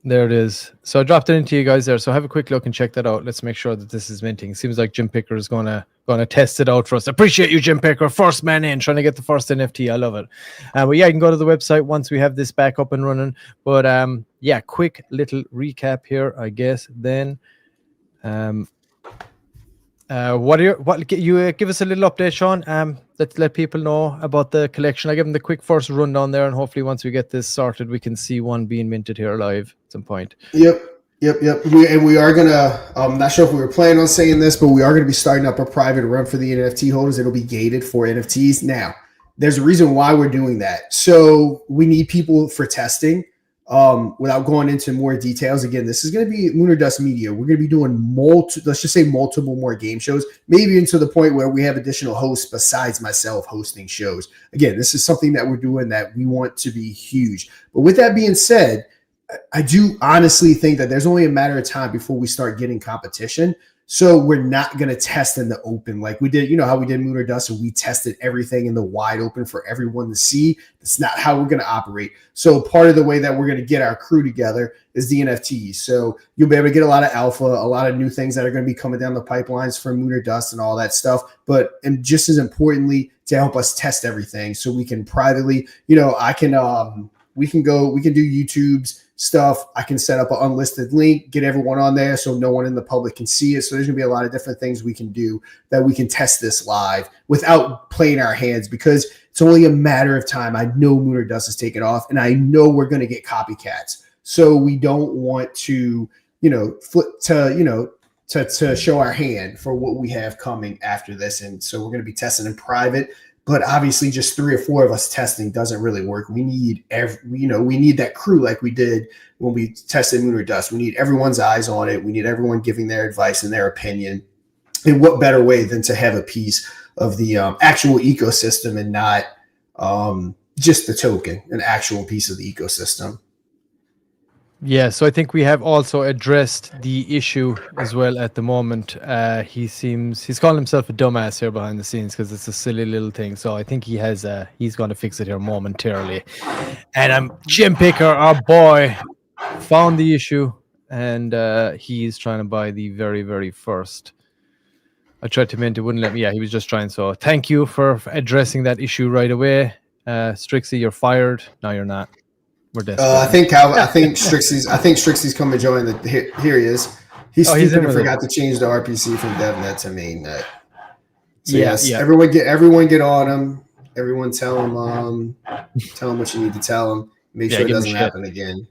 There it is. So I dropped it into you guys there. So have a quick look and check that out. Let's make sure that this is minting. Seems like Jim Picker is gonna test it out for us. Appreciate you, Jim Picker. First man in, trying to get the first NFT. I love it. But yeah, you can go to the website once we have this back up and running. But yeah, quick little recap here, I guess. Then you give us a little update, Sean. Let's let people know about the collection. I give them the quick first rundown there, and hopefully once we get this sorted, we can see one being minted here live at some point. Yep. We are gonna. I'm not sure if we were planning on saying this, but we are gonna be starting up a private run for the NFT holders. It'll be gated for NFTs. Now, there's a reason why we're doing that. So we need people for testing. Without going into more details, again, this is going to be Lunar Dust Media. We're going to be doing multiple more game shows, maybe into the point where we have additional hosts besides myself hosting shows. Again, this is something that we're doing that we want to be huge. But with that being said, I do honestly think that there's only a matter of time before we start getting competition. So we're not going to test in the open like we did. You know how we did Lunar Dust, and we tested everything in the wide open for everyone to see. That's not how we're going to operate. So part of the way that we're going to get our crew together is the NFTs. So you'll be able to get a lot of alpha, a lot of new things that are going to be coming down the pipelines from Lunar Dust and all that stuff. But and just as importantly, to help us test everything, so we can privately, we can do YouTube's stuff. I can set up an unlisted link, get everyone on there so no one in the public can see it. So there's gonna be a lot of different things we can do that we can test this live without playing our hands, because it's only a matter of time. I know Lunar Dust is taking off, and I know we're gonna get copycats. So we don't want to, to show our hand for what we have coming after this. And so we're gonna be testing in private. But obviously, just 3 or 4 of us testing doesn't really work. We need we need that crew like we did when we tested Lunar Dust. We need everyone's eyes on it. We need everyone giving their advice and their opinion. And what better way than to have a piece of the actual ecosystem and not just the token, an actual piece of the ecosystem. Yeah, so I think we have also addressed the issue as well at the moment. He's calling himself a dumbass here behind the scenes because it's a silly little thing. So I think he's going to fix it here momentarily. And Jim Picker, our boy, found the issue, and he's trying to buy the very, very first. I tried to mint, it wouldn't let me. Yeah, he was just trying. So thank you for addressing that issue right away. Strixie, you're fired. No, you're not. We're desperate. I think Strixie's come to join the. Here he is. He's stupid and forgot to change the RPC from DevNet to mainnet. So yes, everyone get on him. Everyone tell him what you need to tell him. Make sure it doesn't happen again.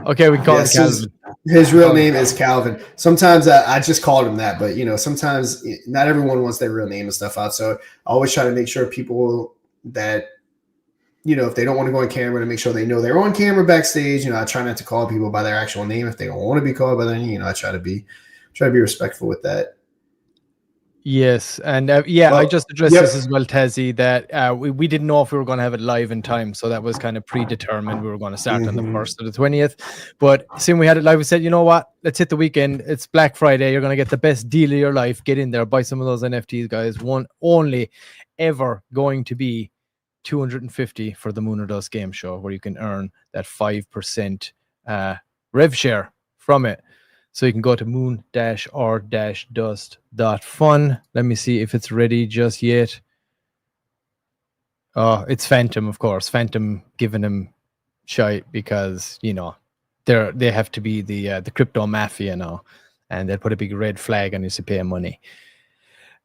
Okay, we call him Calvin. His real name is Calvin. Sometimes I just called him that, but sometimes not everyone wants their real name and stuff out. So I always try to make sure people that, if they don't want to go on camera, to make sure they know they're on camera backstage. I try not to call people by their actual name if they don't want to be called by their name. I try to be respectful with that. Yes, and I just addressed this as well, Tezzy, that we didn't know if we were going to have it live in time, so that was kind of predetermined. We were going to start on the 1st or the 20th, but soon we had it live. We said, you know what? Let's hit the weekend. It's Black Friday. You're going to get the best deal of your life. Get in there, buy some of those NFTs, guys. One only ever going to be $250 for the Lunar Dust game show, where you can earn that 5% rev share from it. So you can go to moon-r-dust.fun. Let me see if it's ready just yet. Oh, it's Phantom, of course. Phantom giving him shite because they have to be the crypto mafia now, and they'll put a big red flag on you to pay money.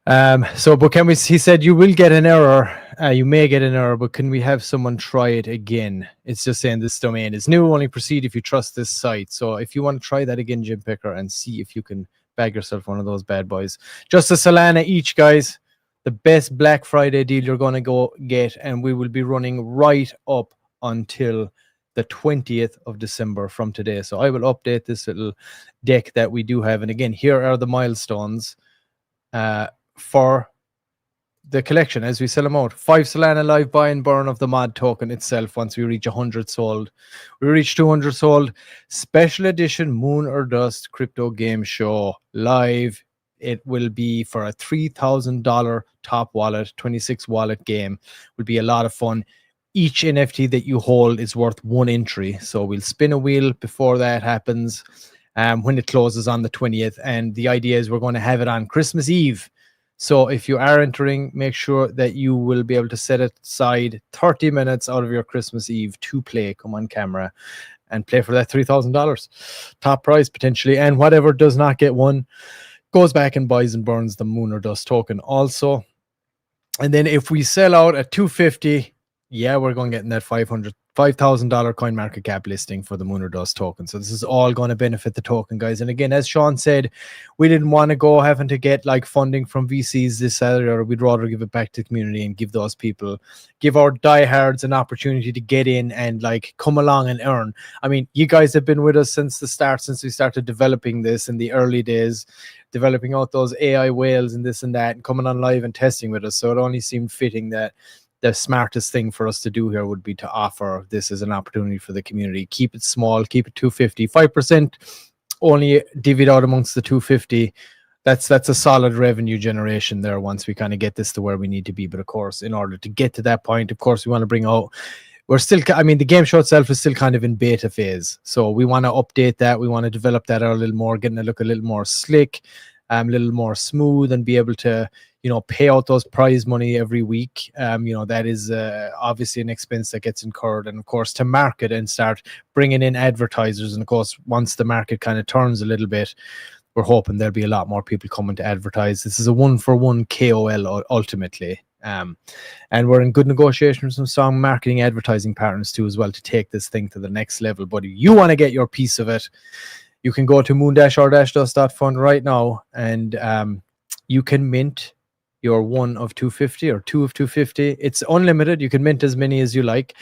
But can we? He said you will get an error. You may get an error, but can we have someone try it again? It's just saying this domain is new. Only proceed if you trust this site. So if you want to try that again, Jim Picker, and see if you can bag yourself one of those bad boys. Just a Solana each, guys. The best Black Friday deal you're going to go get, and we will be running right up until the 20th of December from today. So I will update this little deck that we do have. And again, here are the milestones for the collection as we sell them out. 5 Solana live buy and burn of the mod token itself once we reach 100 sold. We reach 200 sold. Special edition Moon or Dust crypto game show live. It will be for a $3,000 top wallet, 26 wallet game. Will be a lot of fun. Each NFT that you hold is worth 1 entry. So we'll spin a wheel before that happens when it closes on the 20th. And the idea is we're going to have it on Christmas Eve. So if you are entering, make sure that you will be able to set aside 30 minutes out of your Christmas Eve to play. Come on camera and play for that $3,000 top prize potentially. And whatever does not get won goes back and buys and burns the Moon or Dust token also. And then if we sell out at 250, we're going to get in that 500 $5,000 coin market cap listing for the Moon or Dust token. So this is all going to benefit the token, guys. And again, as Sean said, we didn't want to go having to get like funding from VCs this Saturday, or we'd rather give it back to the community and give those people, give our diehards an opportunity to get in and like come along and earn. I mean, you guys have been with us since the start, since we started developing this in the early days, developing out those AI whales and this and that, and coming on live and testing with us. So it only seemed fitting that the smartest thing for us to do here would be to offer this as an opportunity for the community. Keep it small, keep it 250, 5% only divvied out amongst the 250. That's a solid revenue generation there once we kind of get this to where we need to be. But of course, in order to get to that point, of course, we want to bring out, we're still, I mean, the game show itself is still kind of in beta phase. So we want to update that. We want to develop that out a little more, getting it look a little more slick, a little more smooth, and be able to, you know, pay out those prize money every week. You know, that is obviously an expense that gets incurred. And of course, to market and start bringing in advertisers. And of course, once the market kind of turns a little bit, we're hoping there'll be a lot more people coming to advertise. This is a 1-for-1 KOL ultimately. And we're in good negotiations with some marketing advertising partners too as well to take this thing to the next level. But if you want to get your piece of it, you can go to moon-or-dust.fund right now, and you can mint your 1 of 250 or 2 of 250. It's unlimited. You can mint as many as you like.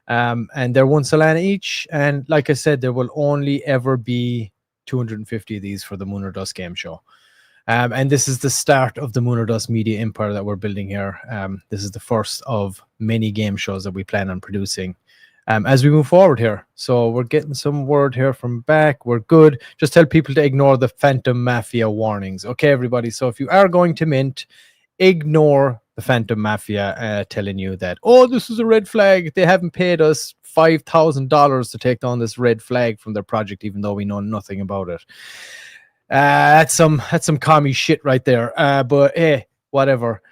And they're 1 Solana each. And like I said, there will only ever be 250 of these for the Moon or Dust game show. And this is the start of the Moon or Dust media empire that we're building here. This is the first of many game shows that we plan on producing as we move forward here. So we're getting some word here from back. We're good. Just tell people to ignore the Phantom Mafia warnings. Okay, everybody. So if you are going to mint, ignore the Phantom Mafia telling you that, oh, this is a red flag. They haven't paid us $5,000 to take down this red flag from their project, even though we know nothing about it. That's some commie shit right there. But hey, whatever.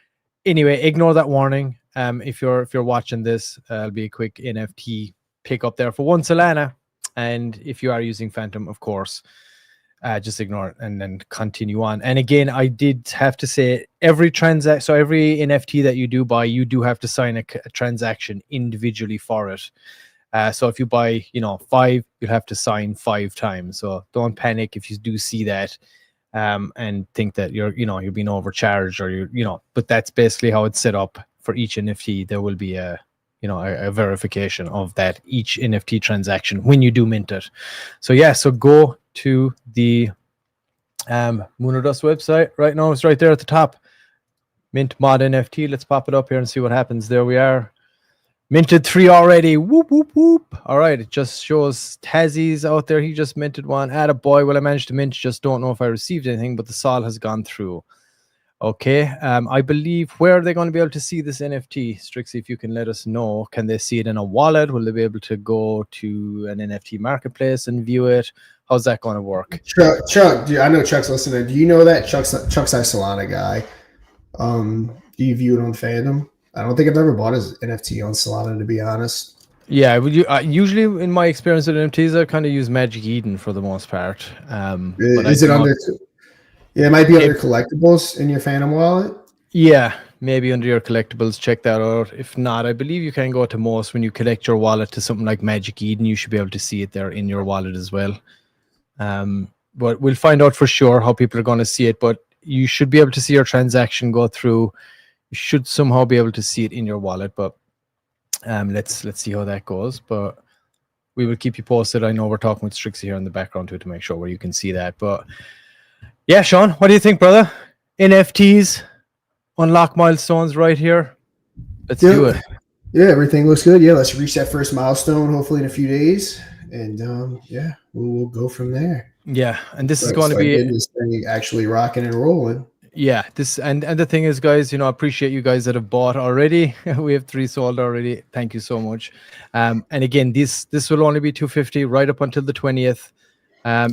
Anyway, ignore that warning. If you're watching this, it'll be a quick NFT pick up there for 1 Solana. And if you are using Phantom, of course, just ignore it and then continue on. And again, I did have to say every NFT that you do buy, you do have to sign a transaction individually for it. So if you buy, 5, you'll have to sign 5 times. So don't panic if you do see that and think that you're being overcharged or but that's basically how it's set up for each NFT. There will be a verification of that each NFT transaction when you do mint it. So yeah, so go to the Moon or Dust website right now. It's right there at the top. Mint mod NFT. Let's pop it up here and see what happens. There we are. Minted 3 already. Whoop, whoop, whoop. All right. It just shows Tazzy's out there. He just minted 1. Attaboy. Well, I managed to mint. Just don't know if I received anything, but the sol has gone through. Okay. I believe, where are they going to be able to see this NFT? Strixie, if you can let us know. Can they see it in a wallet? Will they be able to go to an NFT marketplace and view it? How's that going to work? Chuck, I know Chuck's listening. Do you know that Chuck's our Solana guy? Do you view it on Fandom? I don't think I've ever bought his NFT on Solana, to be honest. Yeah, usually in my experience with NFTs, I kind of use Magic Eden for the most part. Is it under? Yeah, it might be under collectibles in your Phantom wallet. Yeah, maybe under your collectibles. Check that out. If not, I believe you can go to most when you connect your wallet to something like Magic Eden. You should be able to see it there in your wallet as well. But we'll find out for sure how people are going to see it. But you should be able to see your transaction go through. You should somehow be able to see it in your wallet. But let's see how that goes. But we will keep you posted. I know we're talking with Strixie here in the background too to make sure where you can see that. But yeah, Sean, what do you think, brother? NFTs, unlock milestones right here. Let's do it. Yeah, everything looks good. Yeah, let's reach that first milestone hopefully in a few days. And yeah, we'll go from there. Yeah, and this is going to be this thing actually rocking and rolling. Yeah, this and the thing is, guys, I appreciate you guys that have bought already. We have 3 sold already. Thank you so much. And again, this will only be 250 right up until the 20th.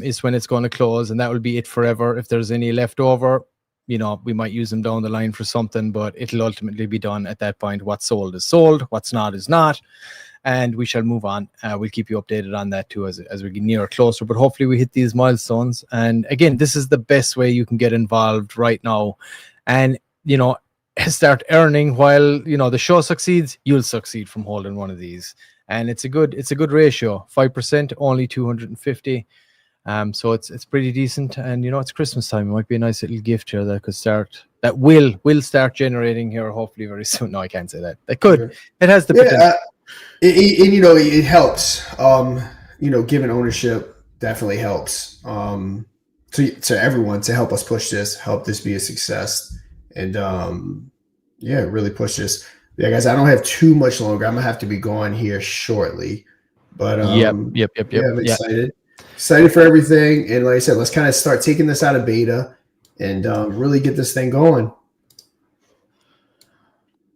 Is when it's going to close, and that will be it forever. If there's any left over, we might use them down the line for something, but it'll ultimately be done at that point. What's sold is sold, what's not is not, and we shall move on. We'll keep you updated on that too as we get nearer closer, but hopefully we hit these milestones. And again, this is the best way you can get involved right now and start earning while the show succeeds. You'll succeed from holding one of these. and it's a good ratio. 5%, only 250. So it's pretty decent, and it's Christmas time. It might be a nice little gift here that will start generating here hopefully very soon. No, I can't say that. It could. It has the potential. It helps. Giving ownership definitely helps. To everyone, to help us push this, help this be a success, and really push this. Yeah, guys, I don't have too much longer. I'm gonna have to be going here shortly, but yep. Yeah, I'm excited. Excited for everything, and like I said, let's kind of start taking this out of beta and really get this thing going.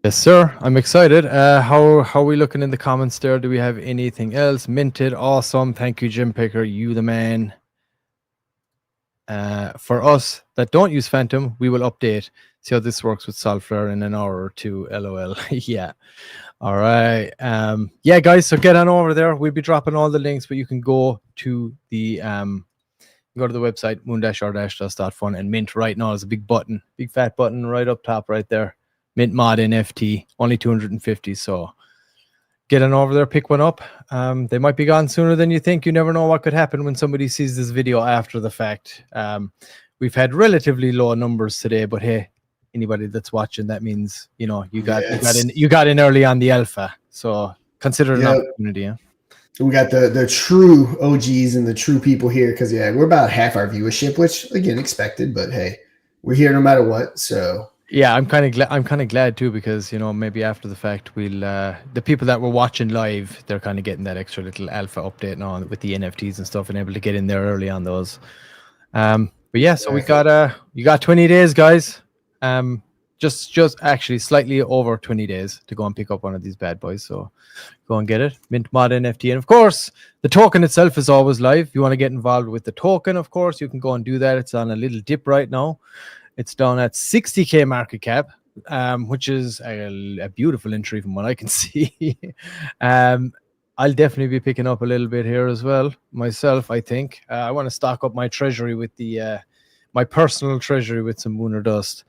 Yes, sir. I'm excited. How are we looking in the comments there? Do we have anything else? Minted, awesome. Thank you, Jim Picker. You the man. For us that don't use Phantom, we will update. See how this works with Solflare in an hour or two. LOL. Yeah. All right. Yeah, guys. So get on over there. We'll be dropping all the links, but you can go to the website moon-r-dust.fun and mint right now. There's a big fat button right up top right there. Mint mod NFT, only 250. So get on over there, pick one up. They might be gone sooner than you think. You never know what could happen when somebody sees this video after the fact. We've had relatively low numbers today, but hey, anybody that's watching, that means you got in early on the alpha. So consider it an opportunity. Yeah? We got the true OGs and the true people here because we're about half our viewership, which again expected, but hey, we're here no matter what. So yeah, I'm kind of glad too because maybe after the fact we'll the people that were watching live, they're kind of getting that extra little alpha update now with the NFTs and stuff and able to get in there early on those. But yeah, so we got you got 20 days, guys. Just actually slightly over 20 days to go and pick up one of these bad boys. So go and get it. Mint mod NFT. And of course, the token itself is always live. If you want to get involved with the token, of course, you can go and do that. It's on a little dip right now. It's down at 60K market cap, which is a beautiful entry from what I can see. I'll definitely be picking up a little bit here as well myself. I think I want to stock up my treasury with my personal treasury with some Moon or Dust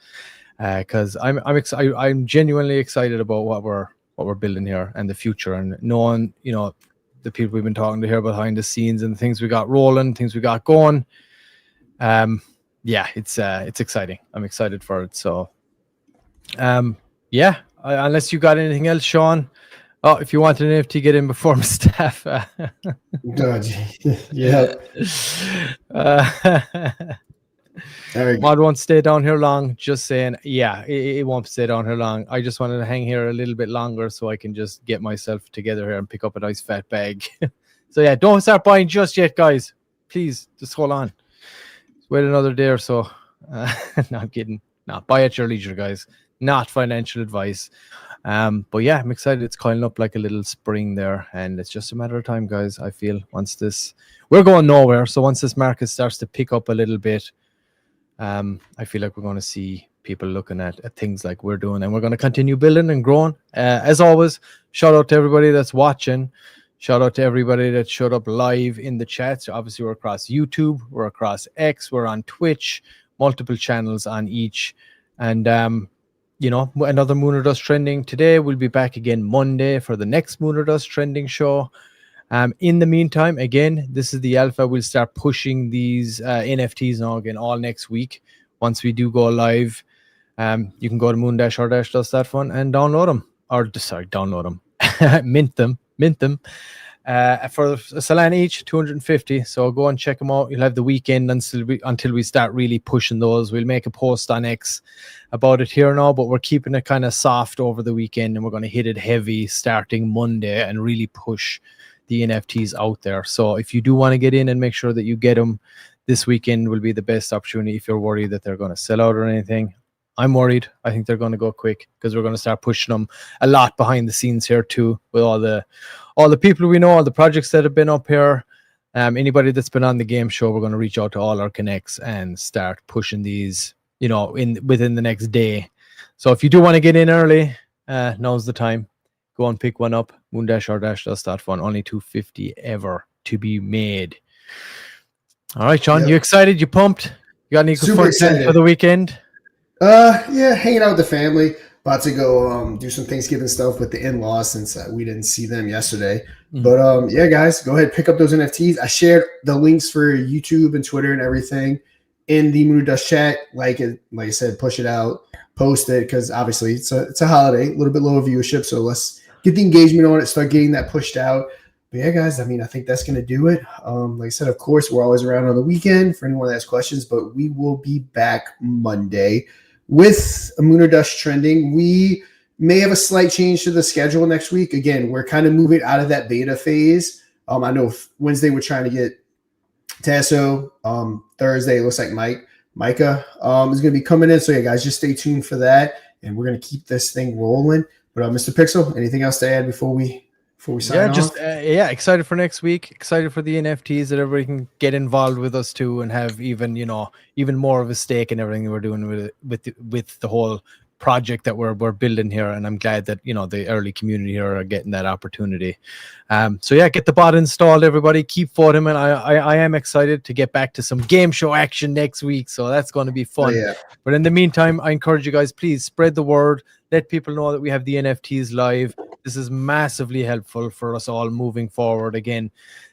because I'm genuinely excited about what we're building here and the future, and knowing the people we've been talking to here behind the scenes and the things we got rolling, things we got going. Yeah, it's exciting. I'm excited for it. So, unless you got anything else, Sean. Oh, if you want an NFT, get in before my staff. Yeah. Mod won't stay down here long. Just saying, yeah, it won't stay down here long. I just wanted to hang here a little bit longer so I can just get myself together here and pick up a nice fat bag. So yeah, don't start buying just yet, guys. Please, just hold on. Wait another day or so. No, I'm kidding. No, buy at your leisure, guys. Not financial advice. But yeah, I'm excited. It's coiling up like a little spring there, and it's just a matter of time, guys. I feel we're going nowhere. So once this market starts to pick up a little bit, I feel like we're going to see people looking at things like we're doing, and we're going to continue building and growing. As always, shout out to everybody that's watching. Shout out to everybody that showed up live in the chat. So obviously we're across YouTube, we're across X, we're on Twitch, multiple channels on each. And, another Moon or Dust Trending today. We'll be back again Monday for the next Moon or Dust Trending show. In the meantime, again, this is the alpha. We'll start pushing these NFTs now again all next week. Once we do go live, you can go to moon-r-dust.fun and download them. Download them. Mint them. For a Solana each, 250. So go and check them out. You'll have the weekend until we start really pushing those. We'll make a post on X about it here now, but we're keeping it kind of soft over the weekend, and we're going to hit it heavy starting Monday and really push the NFTs out there. So if you do want to get in and make sure that you get them, this weekend will be the best opportunity. If you're worried that they're going to sell out or anything, I'm worried. I think they're going to go quick because we're going to start pushing them a lot behind the scenes here too, with all the people we know, all the projects that have been up here. Anybody that's been on the game show, we're going to reach out to all our connects and start pushing these, within the next day. So if you do want to get in early, now's the time. Go and pick one up. Moon-r-dust.fun. Only 250 ever to be made. All right, Sean, You excited? You pumped? You got any good fun for the weekend? Yeah, hanging out with the family. about to go do some Thanksgiving stuff with the in-laws since we didn't see them yesterday. Mhm. But yeah, guys, go ahead, pick up those NFTs. I shared the links for YouTube and Twitter and everything in the Moon Dust chat. Like I said, push it out, post it, because obviously it's a holiday, a little bit lower viewership. So let's get the engagement on it, start getting that pushed out. But yeah, guys, I mean, I think that's going to do it. Like I said, of course, we're always around on the weekend for anyone that has questions, but we will be back Monday with a Moon Dust trending. We may have a slight change to the schedule next week. Again, we're kind of moving out of that beta phase. I know Wednesday we're trying to get Tasso. Thursday, it looks like Micah is going to be coming in. So yeah, guys, just stay tuned for that, and we're going to keep this thing rolling. But Mr. Pixel, anything else to add before we sign off? Excited for next week. Excited for the NFTs, that everybody can get involved with us too, and have even more of a stake in everything we're doing with the whole project that we're building here. And I'm glad that the early community here are getting that opportunity. So yeah, get the bot installed, everybody. Keep voting, and I am excited to get back to some game show action next week, so that's going to be fun. Oh, yeah. But in the meantime, I encourage you guys, please spread the word, let people know that we have the NFTs live. This is massively helpful for us all moving forward. Again,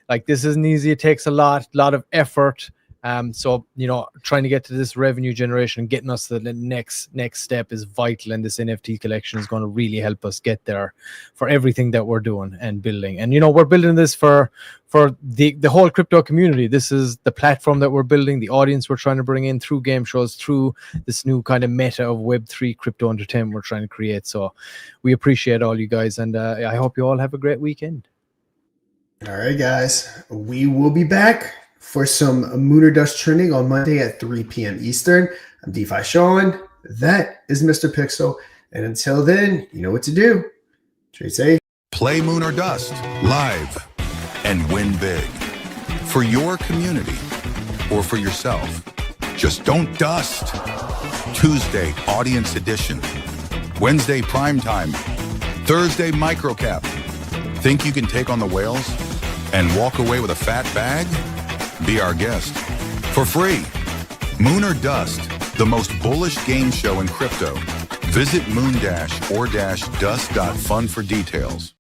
like, this isn't easy. It takes a lot of effort. So trying to get to this revenue generation, getting us to the next step is vital, and this NFT collection is going to really help us get there for everything that we're doing and building. And we're building this for the whole crypto community. This is the platform that we're building, the audience we're trying to bring in through game shows, through this new kind of meta of Web3 crypto entertainment we're trying to create. So we appreciate all you guys, and I hope you all have a great weekend. All right, guys, we will be back for some Moon Dust trending on Monday at 3 p.m. Eastern. I'm DeFi Sean. That is Mr. Pixel. And until then, you know what to do. Trade safe. Play Moon or Dust live and win big. For your community or for yourself. Just don't dust. Tuesday, Audience Edition. Wednesday, Primetime. Thursday, Microcap. Think you can take on the whales and walk away with a fat bag? Be our guest for free. Moon or Dust, the most bullish game show in crypto. Visit moon-or-dust.fun for details.